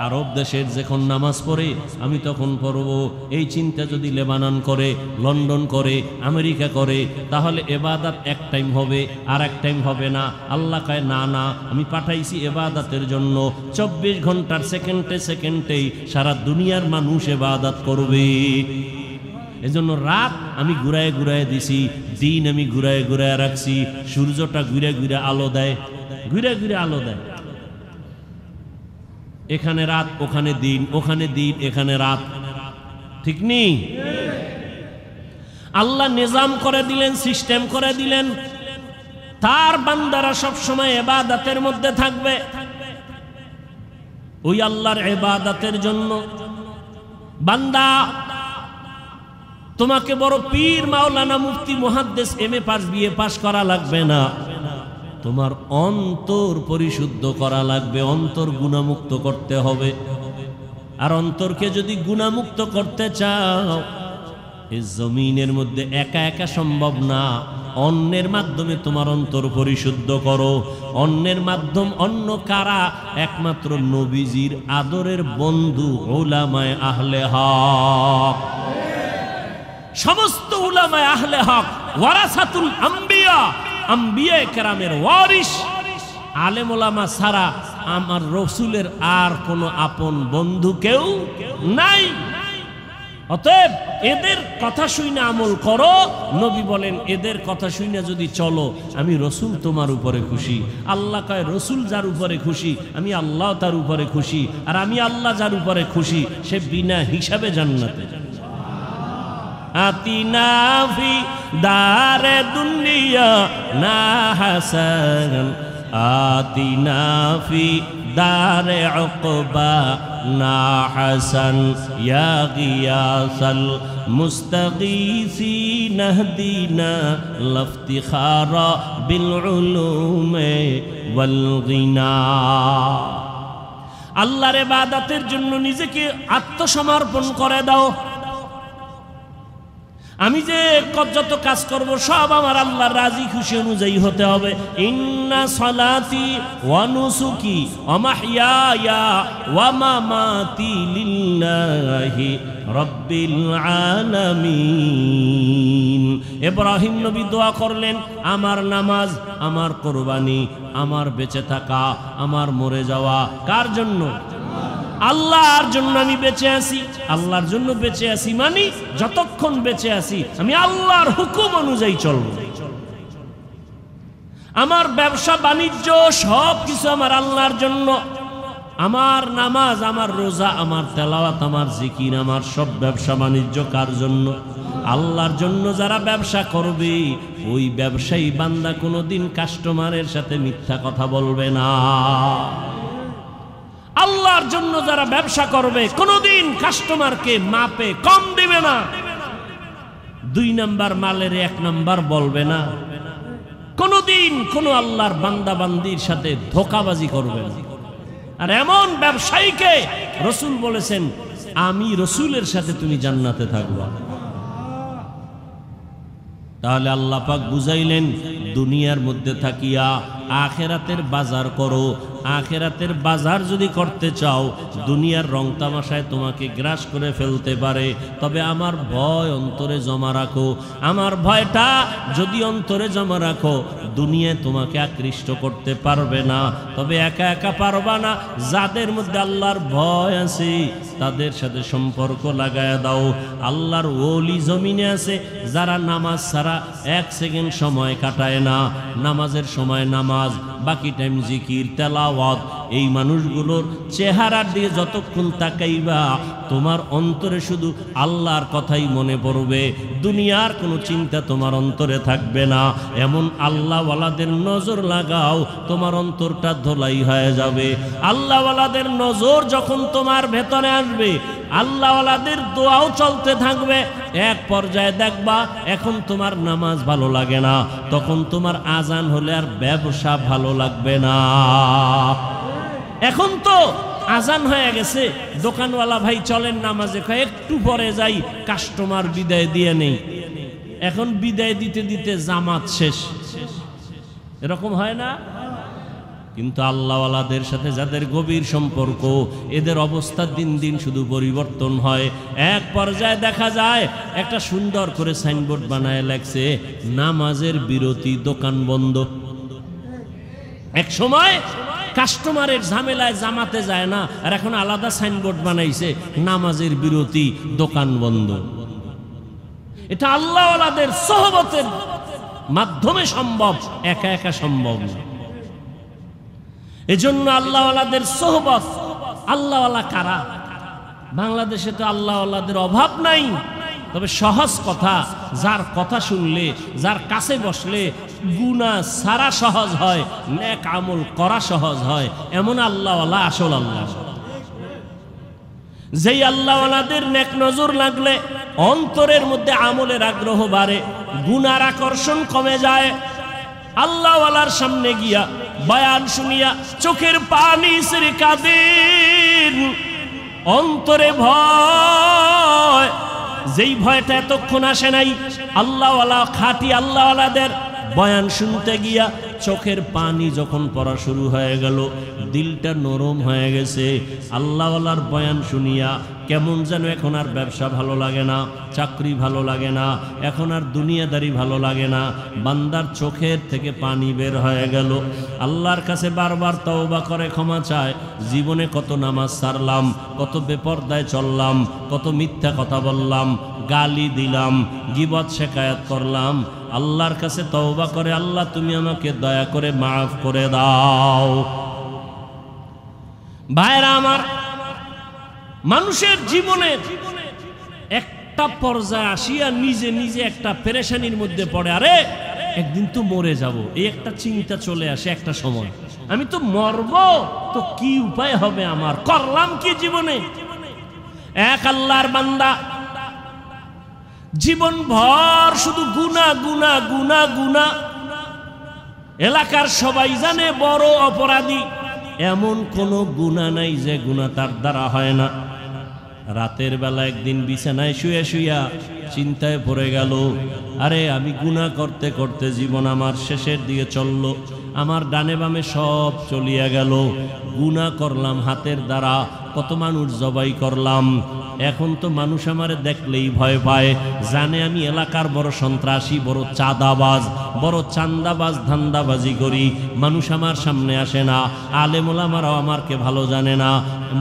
S1: আরব দেশের যখন নামাজ পড়ে আমি তখন পড়ব, এই চিন্তা যদি লেবানন করে, লন্ডন করে, আমেরিকা করে, তাহলে ইবাদত এক টাইম হবে আর এক টাইম হবে না। আল্লাহ কয় না না, আমি পাঠাইছি ইবাদতের জন্য, 24 ঘন্টার সেকেন্ডে সেকেন্ডেই সারা দুনিয়ার মানুষ ইবাদত করবে। এজন্য রাত আমি ঘুরায় ঘুরায় দিছি, দিন আমি ঘুরায় ঘুরায় রাখছি, সূর্যটা ঘুরে ঘুরে আলো দেয়, ঘুরে ঘুরে আলো দেয়। এখানে রাত, ওখানে দিন, ওখানে দিন, এখানে রাত, ঠিক নেই? আল্লাহ নিজাম করে দিলেন, সিস্টেম করে দিলেন, তার বান্দারা সব সময় ইবাদতের মধ্যে থাকবে। ওই আল্লাহর ইবাদতের জন্য বান্দা, তোমাকে বড় পীর, মাওলানা, মুফতি, মুহাদ্দিস, এমএ পাস, বিএ পাস করা লাগবে না, তোমার অন্তর পরিশুদ্ধ করা লাগবে, অন্তর গুনাহমুক্ত করতে হবে। আর অন্তরকে যদি গুনাহমুক্ত করতে চাও, এই জমিনের মধ্যে একা একা সম্ভব না, অন্যের মাধ্যমে তোমার অন্তর পরিশুদ্ধ করো। অন্যের মাধ্যম অন্য কারা? একমাত্র নবীজির আদরের বন্ধু উলামায়ে আহলে হক। সমস্ত উলামায়ে আহলে হক ওয়ারাসাতুল আম্বিয়া, আম্বিয়া কেরামের ওয়ারিস। আলেম ওলামা ছাড়া আমার রসুলের আর কোনো আপন বন্ধু কেউ নাই। অতএব এদের কথা শুনে আমল করো। নবী বলেন এদের কথা শুনে যদি চলো, আমি রসুল তোমার উপরে খুশি। আল্লাহ কয় রসুল যার উপরে খুশি, আমি আল্লাহ তার উপরে খুশি, আর আমি আল্লাহ যার উপরে খুশি সে বিনা হিসাবে জান্নাতে। আতিনা ফি দারে দুনিয়া না হাসান, আতিনা ফি দারে উকবা না হাসান, ইয়া গিয়াসাল মুস্তাগীসিন ইহদিনা লাফতিখারা বিল উলুমে ওয়াল গিনা। আল্লাহর ইবাদতের জন্য নিজেকে আত্মসমর্পণ করে দাও। আমি যে যত কাজ করব সব আমার আল্লাহর রাজি খুশি অনুযায়ী হতে হবে। ইন্না সালাতি ওয়া নুসুকি ওয়া মাহইয়ায়া ওয়া মামাতি লিল্লাহি রাব্বিল আলামিন। ইব্রাহিম নবী দোয়া করলেন, আমার নামাজ, আমার কুরবানি, আমার বেঁচে থাকা, আমার মরে যাওয়া কার জন্য? আল্লাহর জন্য আমি বেঁচে আছি। আল্লাহর জন্য বেঁচে আছি মানে যতক্ষণ বেঁচে আছি আমি আল্লাহর হুকুম অনুযায়ী চলব। আমার ব্যবসা বাণিজ্য সব কিছু আমার আল্লাহর জন্য। আমার নামাজ, আমার রোজা, আমার তেলাওয়াত, আমার জিকির, আমার সব ব্যবসা বাণিজ্য কার জন্য? আল্লাহর জন্য। যারা ব্যবসা করবে ওই ব্যবসায়ী বান্দা কোনোদিন কাস্টমারের সাথে মিথ্যা কথা বলবে না। আল্লাহর জন্য যারা ব্যবসা করবে কোনোদিন কাস্টমারকে মাপে কম দিবে না, 2 নাম্বার মালের 1 নাম্বার বলবে না, কোনোদিন কোনো আল্লাহর বান্দা বান্দির সাথে ধোঁকাবাজি করবে না। আর এমন ব্যবসায়ীকে রসুল বলেছেন, আমি রসুলের সাথে তুমি জান্নাতে থাকবা। তাহলে আল্লাহ পাক বুঝাইলেন, দুনিয়ার মধ্যে থাকিয়া আখেরাতের বাজার করো। আখেরাতের বাজার যদি করতে চাও, দুনিয়ার রং তামাশায় তোমাকে গ্রাস করে ফেলতে পারে, তবে আমার ভয় অন্তরে জমা রাখো। আমার ভয়টা যদি অন্তরে জমা রাখো, দুনিয়ায় তোমাকে আকৃষ্ট করতে পারবে না। তবে একা একা পারবা না। যাদের মধ্যে আল্লাহর ভয় আছে তাদের সাথে সম্পর্ক লাগায়া দাও। আল্লাহর ওলি জমিনে আছে যারা নামাজ ছাড়া 1 সেকেন্ড সময় কাটায় না। নামাজের সময় নামাজ, বাকি টাইম জিকির, তেলাওয়াত। এই মানুষগুলোর চেহারার দিকে যতক্ষণ তাকাইবা তোমার অন্তরে শুধু আল্লাহর কথাই মনে পড়বে, দুনিয়ার কোনো চিন্তা তোমার অন্তরে থাকবে না। এমন আল্লাহওয়ালাদের নজর লাগাও, তোমার অন্তরটা ধোলাই হয়ে যাবে। আল্লাহওয়ালাদের নজর যখন তোমার ভেতরে আসবে, আল্লাহওয়ালাদের দোয়াও চলতে থাকবে, এক পর্যায়ে দেখবা এখন তোমার নামাজ ভালো লাগে না, তখন তোমার আজান হলে আর ব্যবসা ভালো লাগবে না। এখন তো আজান হয়ে গেছে, দোকানওয়ালা ভাই চলেন নামাজে, একটু পরে যাই, কাস্টমার বিদায় দিয়ে নেই। এখন বিদায় দিতে দিতে জামাত শেষ, এরকম হয় না? কিন্তু আল্লাহওয়ালাদের সাথে যাদের গভীর সম্পর্ক, এদের অবস্থা দিন দিন শুধু পরিবর্তন হয়। এক পর্যায়ে দেখা যায় একটা সুন্দর করে সাইনবোর্ড বানায় লেখছে, নামাজের বিরতি, দোকান বন্ধ। এক সময় কাস্টমারের ঝামেলায় জামাতে যায় না, আর এখন আলাদা সাইনবোর্ড বানাইছে, নামাজের বিরতি, দোকান বন্ধ। এটা আল্লাহওয়ালাদের সোহবতের মাধ্যমে সম্ভব, একা একা সম্ভব না। এজন্য আল্লাহওয়ালাদের সোহবত। আল্লাহওয়ালা কারা? বাংলাদেশে তো আল্লাহওয়ালাদের অভাব নাই, তবে সহজ কথা, যার কথা শুনলে, যার কাছে বসলে গুনাহ সারা সহজ হয়, নেক আমল করা সহজ হয়, এমন আল্লাহওয়ালা আসল আল্লাহ। যেই আল্লাহওয়ালাদের নেক নজর লাগলে অন্তরের মধ্যে আমলের আগ্রহ বাড়ে, গুনার আকর্ষণ কমে যায়। আল্লাহওয়ালার সামনে গিয়া বয়ান শুনিয়া চোখের পানি ছেড়ে কাঁদেন, অন্তরে ভয়, যেই ভয়টা এতক্ষণ আসে নাই। আল্লাহওয়ালা, খাঁটি আল্লাহওয়ালাদের বয়ান শুনতে গিয়া চোখের পানি যখন পড়া শুরু হয়ে গেল, দিলটা নরম হয়ে গেছে। আল্লাহওয়ালার বয়ান শুনিয়া কেমন যেন এখন আর ব্যবসা ভালো লাগে না, চাকরি ভালো লাগে না, এখন আর দুনিয়াদারি ভালো লাগে না। বান্দার চোখের থেকে পানি বের হয়ে গেল। আল্লাহর কাছে বারবার তওবা করে ক্ষমা চায়, জীবনে কত নামাজ ছাড়লাম, কত বেপরদায় চললাম, কত মিথ্যা কথা বললাম, গালি দিলাম, গীবত শিকায়াত করলাম। আল্লাহর কাছে তওবা করে, আল্লাহ তুমি আমাকে দয়া করে মাফ করে দাও। ভাইরা আমার, মানুষের জীবনে একটা পর্যায়ে আসিয়া নিজে নিজে একটা পেরেশানির মধ্যে পড়ে, আরে একদিন তো মরে যাব, এই একটা চিন্তা চলে আসে একটা সময়, আমি তো মরব, তো কি উপায় হবে আমার, করলাম কি জীবনে। এক আল্লাহর বান্দা জীবন ভর শুধু গুনাহ গুনাহ গুনাহ গুনাহ, এলাকার সবাই জানে বড় অপরাধী, এমন কোন গুনাহ নাই যে গুনাহ তার দ্বারা হয় না। রাতের বেলা একদিন বিছানায় শুয়ে শুইয়া চিন্তায় পড়ে গেল, আরে আমি গুনাহ করতে করতে জীবন আমার শেষের দিকে চলল, আমার ডানে বামে সব চলিয়া গেল, গুনাহ করলাম হাতের দ্বারা, কত মানুষ জবাই করলাম, এখন তো মানুষ আমারে দেখলেই ভয় পায়, জানে আমি এলাকার বড় সন্ত্রাসী, বড় চাঁদাবাজ, বড় চান্দাবাজ, ধান্দাবাজি করি। মানুষ আমার সামনে আসে না, আলেম ওলামারাও আমাকে ভালো জানে না।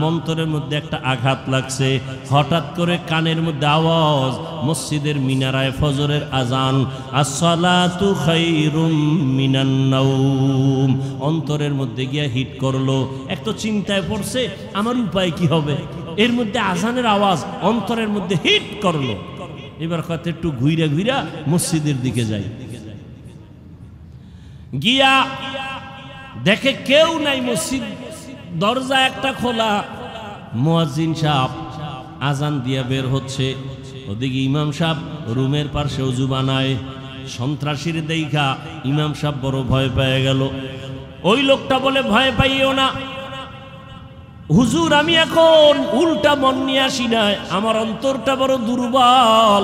S1: মন্তরের মধ্যে একটা আঘাত লাগছে, হঠাৎ করে কানের মধ্যে আওয়াজ, মসজিদের মিনারায় ফজরের আজান, আসসালাতু খায়রুম মিনান নাওম। অন্তরের মধ্যে গিয়া হিট করলো, একটু চিন্তায় পড়ছে আমার উপায় কি হবে। এর মধ্যে আজানের আওয়াজ অন্তরের মধ্যে হিট করলো। এবার কত একটু ঘুইরা ঘুইরা মসজিদের দিকে যাই, গিয়া দেখে কেউ নাই, মসজিদ দরজা একটা খোলা। মুয়াজ্জিন সাহেব আজান দিয়া বের হচ্ছে, ওদিকে ইমাম সাহেব রুমের পাশে ওযু বানায়। সন্ত্রাসীর দেইখা ইমাম সাহেব বড় ভয় পেয়ে গেল। ওই লোকটা বলে, ভয় পাইও না হুজুর, আমি এখন উল্টা মন নিয়ে আসি নাই, আমার অন্তরটা বড় দুর্বল,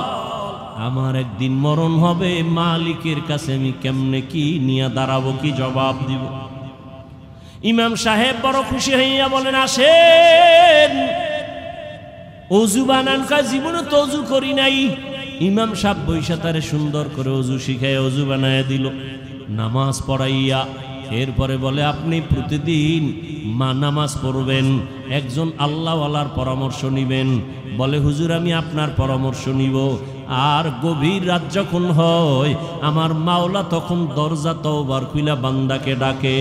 S1: আমার একদিন মরণ হবে, মালিকের কাছে আমি কেমনে কি নিয়ে দাঁড়াবো, কি জবাব দিব। ইমাম সাহেব বড় খুশি হইয়া বলেন, আসেন ওযু বানান। জীবনে তো ওযু করি নাই। ইমাম সাহেব বৈশা তারে সুন্দর করে ওযু শিখায় ওযু বানায় দিল, নামাজ পড়াইয়া। এরপরে বলে, আপনি প্রতিদিন নামাজ পড়বেন, একজন আল্লাহওয়ালার পরামর্শ নিবেন। বলে, হুজুর আমি আপনার পরামর্শ নিব। আর গভীর রাত যখন হয়, আমার মাওলা তখন দরজা তওবার খুইলা বান্দাকে ডাকে।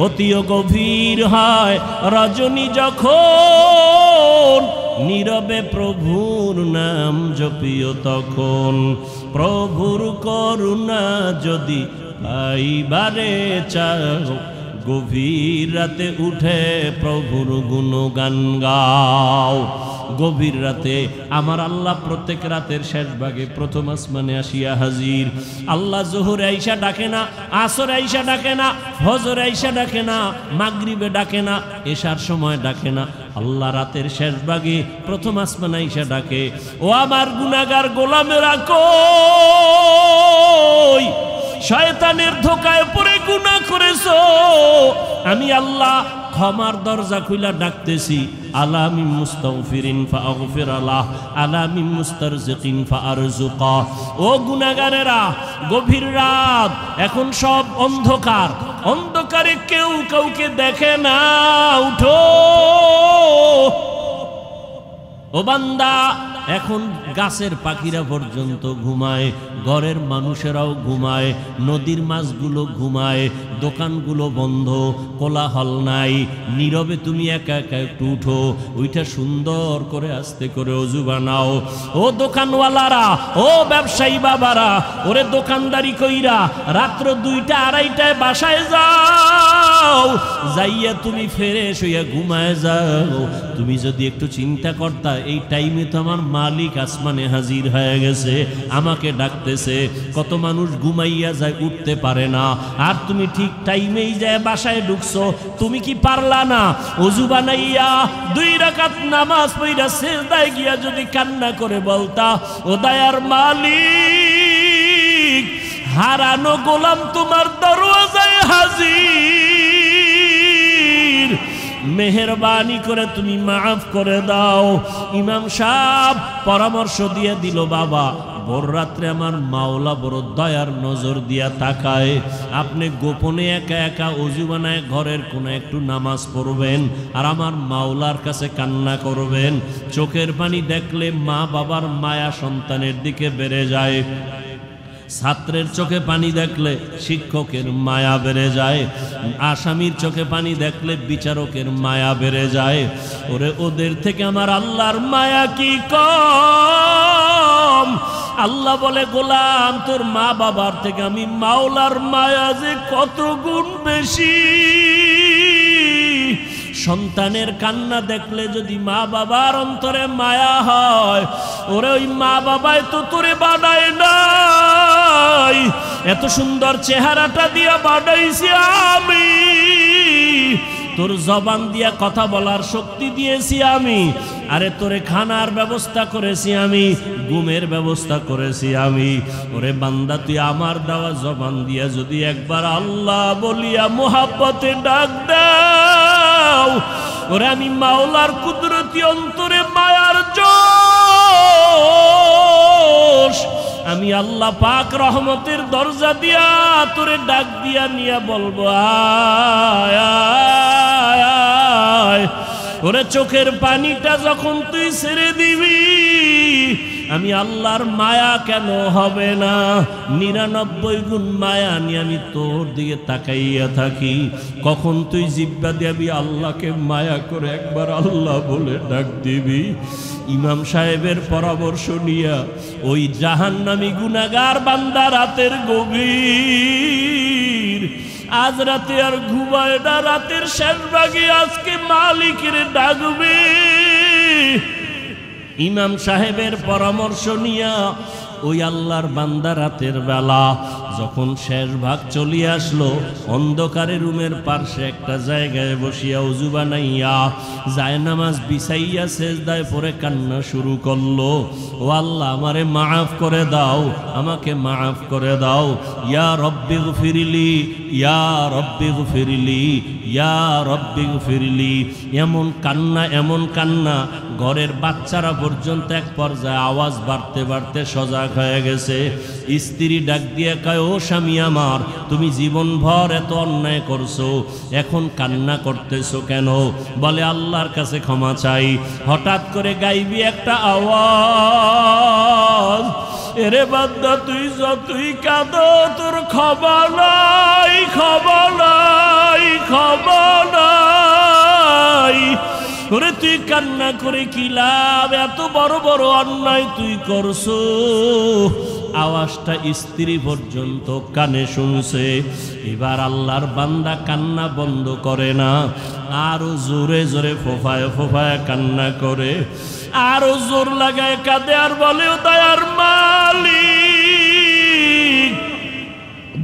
S1: অতিও গভীর হয় রজনী যখন, নীরবে প্রভুর নাম জপিও তখন। প্রভুর করুণা যদি পাইবারে চাও, গভীর রাতে উঠে প্রভুর গুণগান গাও। গভীর রাতে আমার আল্লাহ প্রত্যেক রাতের শেষ ভাগে প্রথম আসমানে আসিয়া হাজির। আল্লাহ জোহরে আইসা ডাকে না, আসরে আইসা ডাকে না, ফজরে আইসা ডাকে না, মাগরিবে ডাকে না, এশার সময় ডাকে না। আল্লাহ রাতের শেষ ভাগে প্রথম আসমানে আইসা ডাকে, ও আমার গুনাহগার গোলামেরা কই, শয়তানের ধোকায় পড়ে গুনাহ করেছো, আমি আল্লাহ ক্ষমার দরজা খুইলা ডাকতেছি। আলা মিন মুস্তাগফিরিন ফাগফির আলাহ, আলা মিন মুস্তারজিকিন ফারজুকা। ও গুনাহগারেরা, গভীর রাত, এখন সব অন্ধকার, অন্ধকারে কেউ কাউকে দেখে না, উঠো ও বান্দা। এখন গাছের পাখিরা পর্যন্ত ঘুমায়, ঘরের মানুষেরাও ঘুমায়, নদীর মাছগুলো ঘুমায়, দোকানগুলো বন্ধ, কোলাহল নাই, নীরবে তুমি একা একা একটু উঠো, ওইটা সুন্দর করে আস্তে করে ওযু বানাও। ও দোকানওয়ালারা, ও ব্যবসায়ী বাবারা, ওরে দোকানদারি কইরা রাত্র 2টা 2:30টায় বাসায় যাও, যাইয়া তুমি ফ্রেশ হইয়া ঘুমায় যাও। তুমি যদি একটু চিন্তা করতা, এই টাইমে তো আমার মালিক আসমানে হাজির হয়ে গেছে, আমাকে ডাকতেছে। কত মানুষ ঘুমাইয়া যায়, উঠতে পারে না, আর তুমি ঠিক টাইমেই যায় বাসায় ঢুকছো। তুমি কি পারলা না ওযু বানাইয়া 2 রাকাত নামাজ পড়া সিজদায় গিয়া যদি কান্না করে বলতা, ও দয়ার মালিক, হারানো গোলাম তোমার দরওয়াজায় হাজির, মেহেরবানি করে তুমি মাফ করে দাও। ইমাম সাহেব পরামর্শ দিয়ে দিল, বাবা ভোর রাত্রে আমার মাওলা বড় দয়ার নজর দিয়া তাকায়, আপনি গোপনে একা একা ওযু বানায় ঘরের কোণে একটু নামাজ পড়বেন, আর আমার মাওলার কাছে কান্না করবেন। চোখের পানি দেখলে মা বাবার মায়া সন্তানের দিকে বেড়ে যায়, ছাত্রের চোখে পানি দেখলে শিক্ষকের মায়া বেড়ে যায়, আসামির চোখে পানি দেখলে বিচারকের মায়া বেড়ে যায়। ওরে ওদের থেকে আমার আল্লাহর মায়া কি কম? আল্লাহ বলে, গোলাম তোর মা বাবার থেকে আমি মাওলার মায়া যে কত গুণ বেশি। সন্তানের কান্না দেখলে যদি মা বাবার অন্তরে মায়া হয়, ওরে ওই মা বাবাই তো তোরে বানায় নাই, এত সুন্দর চেহারাটা দিয়া বানাইছি আমি, তোর জবান দিয়া কথা বলার শক্তি দিয়েছি আমি, আরে তোরে খানার ব্যবস্থা করেছি আমি, ঘুমের ব্যবস্থা করেছি আমি। ওরে বান্দা, তুই আমার দেওয়া জবান দিয়া যদি একবার আল্লাহ বলিয়া মোহাব্বতে ডাক দাও, ওরে আমি মাওলার কুদরতি অন্তরে মায়ার জোর আল্লাহ পাক রহমতের দরজা দিয়া তোরে ডাক দিয়া নিয়া বলবো আয় আয় আয়। ওরে চোখের পানিটা যখন তুই ছেড়ে দিবি আমি আল্লাহর মায়া কেন হবে না, 99 গুণ মায়া নিয়ে আমি তোর দিকে তাকাইয়া থাকি। কখন তুই জিব্বা দিবি আল্লাহকে মায়া করে একবার আল্লাহ বলে ডাক দিবি। ইমাম সাহেবের পরামর্শ নিয়া ওই জাহান্নামী গুনাহগার বান্দা রাতের গভীর, আজ রাতে আর ঘুমায় না, রাতের শেষ ভাগে আজকে মালিকের ডাকবে। ইমাম সাহেবের পরামর্শ নিয়া ওই আল্লাহর বান্দা রাতের বেলা যখন শেষ ভাগ চলিয়ে আসলো, অন্ধকারে রুমের পার্শ্বে একটা জায়গায় বসিয়া ওযু বানাইয়া জায়নামাজ বিছাইয়া সেজদায় পড়ে কান্না শুরু করলো। ও আল্লাহ আমারে মাফ করে দাও, আমাকে মাফ করে দাও। ইয়া রব্বি গফিরলি, ইয়া রব্বি গফিরলি, ইয়া রব্বি গফিরলি। এমন কান্না, এমন কান্না, ঘরের বাচ্চারা পর্যন্ত এক পর্যায়ে আওয়াজ বাড়তে বাড়তে সজাগ হয়ে গেছে। স্ত্রী ডাক দিয়ে কয়, ও স্বামী আমার, তুমি জীবনভর এত অন্যায় করছো, এখন কান্না করতেছো কেন? বলে আল্লাহর কাছে ক্ষমা চাই। হঠাৎ করে গাইবি একটা আওয়াজ, এরে বান্দা তুই যতই কাঁদো তোর ক্ষমা নাই, ক্ষমা নাই, ক্ষমা নাই। ওরে তুই কান্না করে কি লাভ? এত বড় বড় অন্যায় তুই করছো। আওয়াজটা স্ত্রী পর্যন্ত কানে শুনছে। এবার আল্লাহর বান্দা কান্না বন্ধ করে না, আরো জোরে জোরে ফোফায় ফোফায় কান্না করে, আরো জোর লাগায় কাঁদে আর বলে, ও দয়ার মালিক,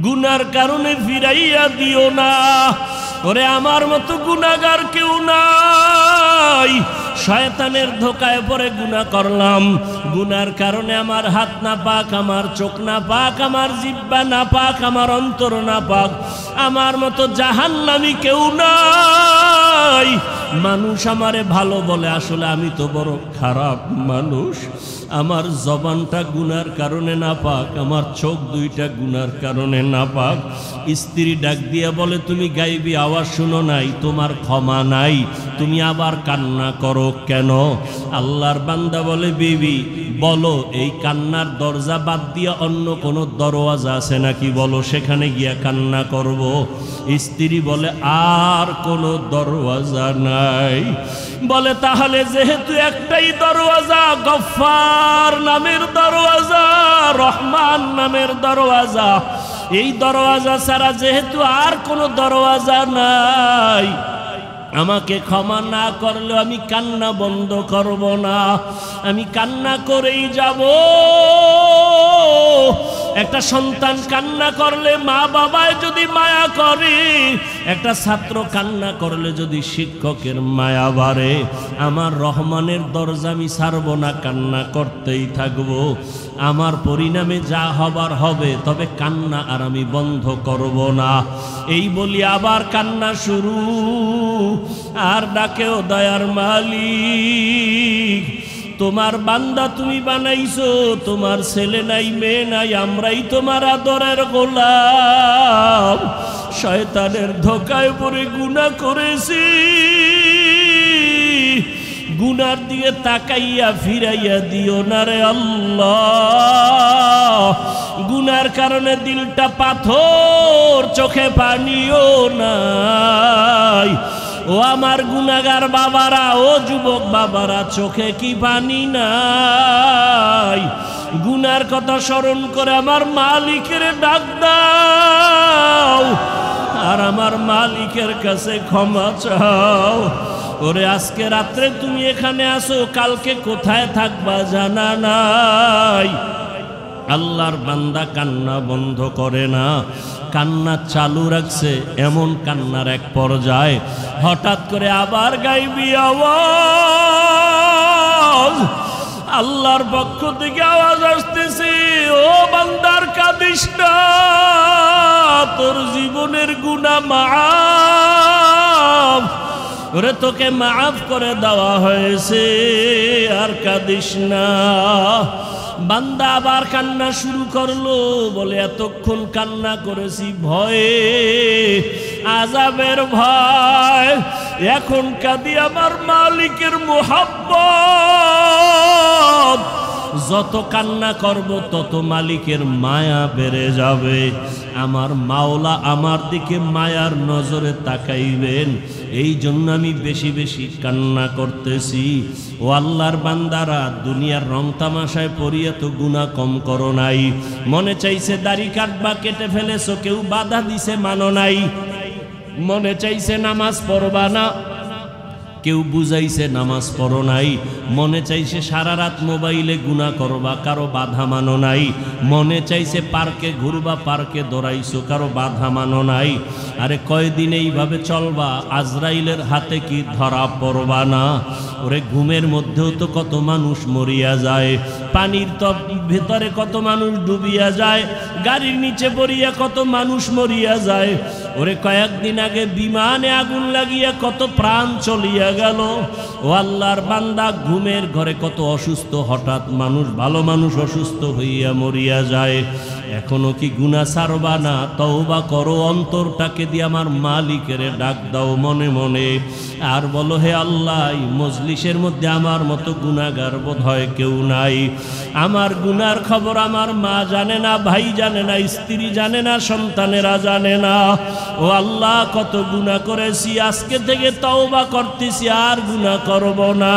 S1: গুনার কারণে ফিরাইয়া দিও না। ওরে আমার মতো গুনাহগার কেউ নাই, শয়তানের ধোকায় পড়ে গুনাহ করলাম, গুনার কারণে আমার হাত না পাক, আমার চোখ না পাক, আমার জিহ্বা না পাক, আমার অন্তর না পাক। আমার মতো জাহান্নামী কেউ নাই। মানুষ আমারে ভালো বলে, আসলে আমি তো বড় খারাপ মানুষ। আমার জবানটা গুনার কারণে না পাক, আমার চোখ দুইটা গুনার কারণে না পাক। স্ত্রী ডাক দিয়া বলে, তুমি গাইবি আওয়াজ শুনো নাই, তোমার ক্ষমা নাই, তুমি আবার কান্না করো কেন? আল্লাহর বান্দা বলে, বিবি বলো, এই কান্নার দরজা বাদ দিয়া অন্য কোনো দরওয়াজা আছে নাকি? বলো, সেখানে গিয়া কান্না করব। স্ত্রী বলে, আর কোনো দরওয়াজা নাই। বলে, তাহলে যেহেতু একটাই দরওয়াজা, গফফার নামের দরওয়াজা, রহমান নামের দরওয়াজা, এই দরওয়াজা ছাড়া যেহেতু আর কোনো দরওয়াজা নাই, আমাকে ক্ষমা না করলে আমি কান্না বন্ধ করব না, আমি কান্না করেই যাব। একটা সন্তান কান্না করলে মা বাবায় যদি মায়া করে, একটা ছাত্র কান্না করলে যদি শিক্ষকের মায়া বাড়ে, আমার রহমানের দরজা আমি ছাড়ব না, কান্না করতেই থাকব। আমার পরিণামে যা হবার হবে, তবে কান্না আর আমি বন্ধ করব না। এই বলি আবার কান্না শুরু, আর ডাকেও, দয়ার মালিক, তোমার বান্দা তুমি বানাইছো, তোমার ছেলে নাই মেয়ে নাই, আমরাই তোমার আদরের গোলাম। শয়তানের ধোকায় পড়ে গুনাহ করেছি, গুনার দিকে তাকাইয়া ফিরাইয়া দিও না রে আল্লাহ। গুনার কারণে দিলটা পাথর, চোখে পানিও নাই। ও আমার গুনাহগার বাবারা, ও যুবক বাবারা, চোখে কি পানি নাই? গুনার কথা স্মরণ করে আমার মালিকের ডাক দাও, আর আমার মালিকের কাছে ক্ষমা চাও। ওরে আজকে রাত্রে তুমি এখানে আসো, কালকে কোথায় থাকবা জানা নাই। আল্লাহর বান্দা কান্না বন্ধ করে না, কান্না চালু রাখছে। এমন কান্নার এক পর্যায়ে হঠাৎ করে আবার গাইবি আওয়াজ, আল্লাহর পক্ষ থেকে আওয়াজ আসতেছে, ও বান্দার কাঁদিস না, তোর জীবনের গুনাহ মাফ, ওরে তোকে মাফ করে দেওয়া হয়েছে, আর কাঁদিস না। বান্দা আবার কান্না শুরু করলো, বলে এতক্ষণ কান্না করেছি ভয়ে, আযাবের ভয়, এখন কাঁদি আমার মালিকের মুহাব্বত। যত কান্না করব তত মালিকের মায়া বেড়ে যাবে, আমার মাওলা আমার দিকে মায়ার নজরে তাকাইবেন। এই জন্য আমি বেশি বেশি কান্না করতেছি। ও আল্লাহর বান্দারা, দুনিয়ার রং তামাশায় পড়িয়া তো গুনাহ কম করো নাই। মনে চাইছে দাড়ি কাটবা, কেটে ফেলেছো, কেউ বাধা দিছে মানো নাই। মনে চাইছে নামাজ পড়বা না, কেউ বুঝাইছে নামাজ পড়ো নাই। মনে চাইছে সারা রাত মোবাইলে গুনাহ করবা, কারো বাধা মানো নাই। মনে চাইছে পার্কে ঘুরবা, পার্কে দৌড়াইছো, কারো বাধা মানো নাই। আরে কয়দিন এইভাবে চলবা, আজরাইলের হাতে কি ধরা পড়বা না? ওরে ঘুমের মধ্যেও তো কত মানুষ মরিয়া যায়, পানির তো ভেতরে কত মানুষ ডুবিয়া যায়, গাড়ির নিচে পড়িয়া কত মানুষ মরিয়া যায়। ওরে কয়েকদিন আগে বিমানে আগুন লাগিয়া কত প্রাণ চলিয়া গেল। ও আল্লাহর বান্দা, ঘুমের ঘরে কত অসুস্থ হঠাৎ মানুষ, ভালো মানুষ অসুস্থ হইয়া মরিয়া যায়। এখনো কি গুনাহ ছাড়বা না? তওবা করো, অন্তরটাকে দিয়ে আমার মালিকের ডাক দাও মনে মনে, আর বলো হে আল্লাহ, এই মজলিসের মধ্যে আমার মতো গুনাহগার বোধ হয় কেউ নাই। আমার গুনার খবর আমার মা জানে না, ভাই জানে না, স্ত্রী জানে না, সন্তানেরা জানে না। ও আল্লাহ, কত গুনাহ করেছি, আজকে থেকে তওবা করতেছি, আর গুনাহ করব না।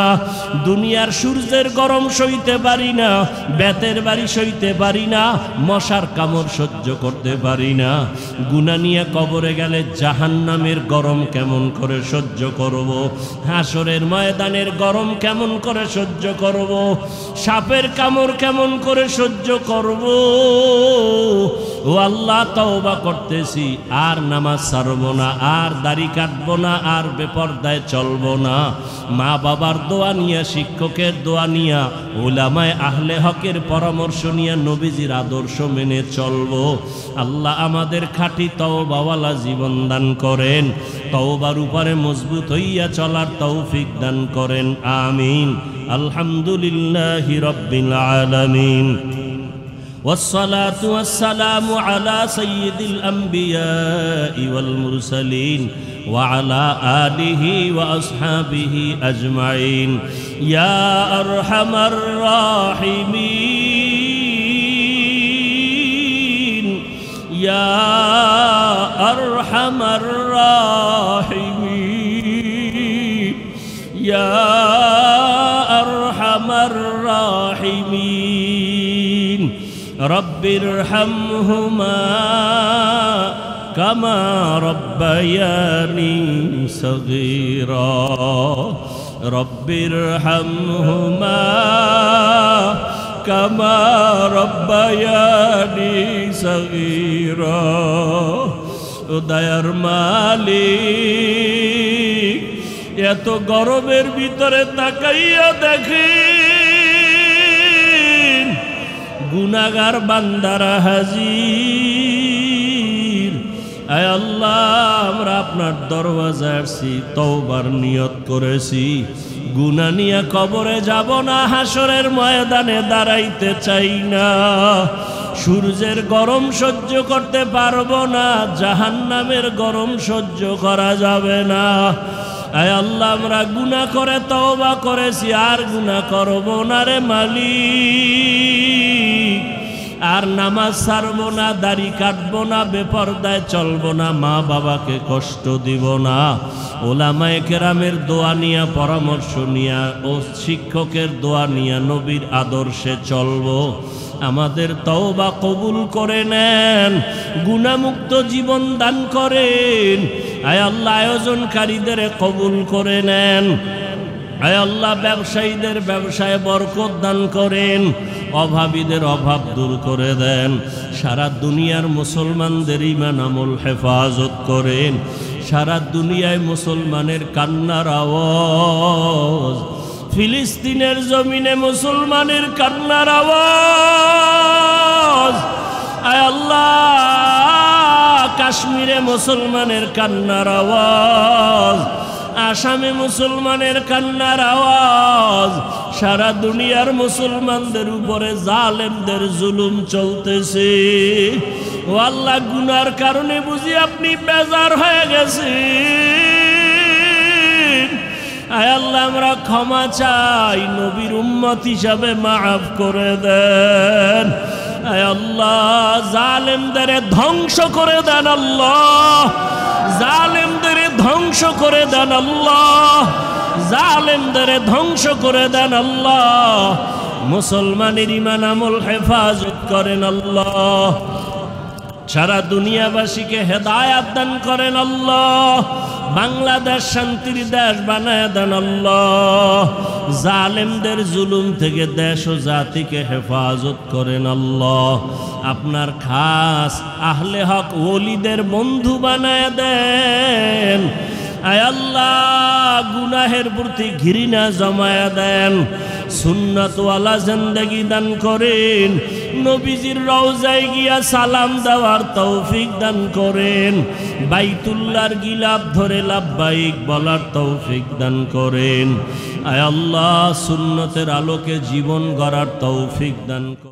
S1: দুনিয়ার সূর্যের গরম সইতে পারি না, বেতের বাড়ি সইতে পারি না, মশার কামড় সহ্য করতে পারি না। গুনাহ নিয়ে কবরে গেলে জাহান্নামের গরম কেমন করে সহ্য করব? হাসরের ময়দানের গরম কেমন করে সহ্য করব? সাপের কামড় কেমন করে সহ্য করব? ও আল্লাহ, তওবা করতেছি, আর নামাজ ছাড়ব না, আর দাড়ি কাটব না, আর বেপরদায় চলব না। মা বাবার দোয়া নিয়া, শিক্ষকের দোয়া নিয়া, উলামায়ে আহলে হকের পরামর্শ নিয়া নবীজির আদর্শ মেনে চলব। আল্লাহ আমাদের খাঁটি তওবাওয়ালা জীবন দান করেন, তওবার উপরে মজবুত হইয়া চলার তৌফিক দান করেন, আমিন। আলহামদুলিল্লাহি রাব্বিল আলামিন। والصلاة والسلام على سيد الأنبياء والمرسلين وعلى آله وأصحابه أجمعين يا أرحم الراحمين يا أرحم الراحمين يا أرحم الراحمين رب ارحمهما كما ربياني صغيرا رب ارحمهما كما ربياني صغيرا দয়ার মালিক, এত গরমের ভিতরে তাকাইয়া দেখেন গুনাহগার বান্দারা হাজির। আয় আল্লাহ, আমরা আপনার দরওয়াজায় আসছি, তওবার নিয়ত করেছি, গুনাহ নিয়ে কবরে যাব না, হাসরের ময়দানে দাঁড়াইতে চাই না, সূর্যের গরম সহ্য করতে পারবো না, জাহান্নামের গরম সহ্য করা যাবে না। আয় আল্লাহ, আমরা গুনাহ করে তওবা করেছি, আর গুনাহ করব না রে মালিক, আর নামাজ ছাড়বো না, দাড়ি কাটবো না, বেপরদায় চলবো না, মা বাবাকে কষ্ট দিব না। ওলামায়ে কেরামের দোয়া নিয়া, পরামর্শ নিয়া, ও শিক্ষকের দোয়া নিয়া নবীর আদর্শে চলবো। আমাদের তওবা কবুল করে নেন, গুনাহমুক্ত জীবন দান করেন। আয় আল্লাহ, আয়োজনকারীদের কবুল করে নেন। আয় আল্লাহ, ব্যবসায়ীদের ব্যবসায় বরকত দান করেন, অভাবীদের অভাব দূর করে দেন। সারা দুনিয়ার মুসলমানদের ঈমান আমল হেফাজত করেন। সারা দুনিয়ায় মুসলমানের কান্নার আওয়াজ, ফিলিস্তিনের জমিনে মুসলমানের কান্নার আওয়াজ, আয় আল্লাহ, কাশ্মীরে মুসলমানের কান্নার আওয়াজ, আসামে মুসলমানের কান্নার আওয়াজ, সারা দুনিয়ার মুসলমানদের উপরে জালেমদের জুলুম চলতেছে। ও আল্লাহ, গুনার কারণে বুঝি আপনি বেজার হয়ে গেছেন। আয় আল্লাহ, আমরা ক্ষমা চাই, নবীর উম্মত হিসাবে মাফ করে দেন। আয় আল্লাহ, জালেমদের ধ্বংস করে দেন আল্লাহ, জালেমদের ধ্বংস করে দেন আল্লাহ, জালেমদের ধ্বংস করে দেন আল্লাহ। মুসলমানের ঈমান আমল হেফাজত করেন আল্লাহ, সারা দুনিয়াবাসীকে হেদায়াত দান করেন আল্লাহ। বাংলাদেশ শান্তির দেশ বানায় দেন আল্লাহ। জালেমদের জুলুম থেকে দেশ ও জাতিকে হেফাজত করেন আল্লাহ। আপনার খাস আহলে হক ওলিদের বন্ধু বানায় দেন। আয় আল্লাহ, গুনাহের প্রতি ঘৃণা জমায়া দেন, সুন্নাতওয়ালা জিন্দেগি দান করেন, নবীজির রওজায় গিয়া সালাম দেওয়ার তৌফিক দান করেন, বাইতুল্লাহর গিলাফ ধরে লাব্বাইক বলার তৌফিক দান করেন। আয় আল্লাহ, সুন্নতের আলোকে জীবন গড়ার তৌফিক দান করেন।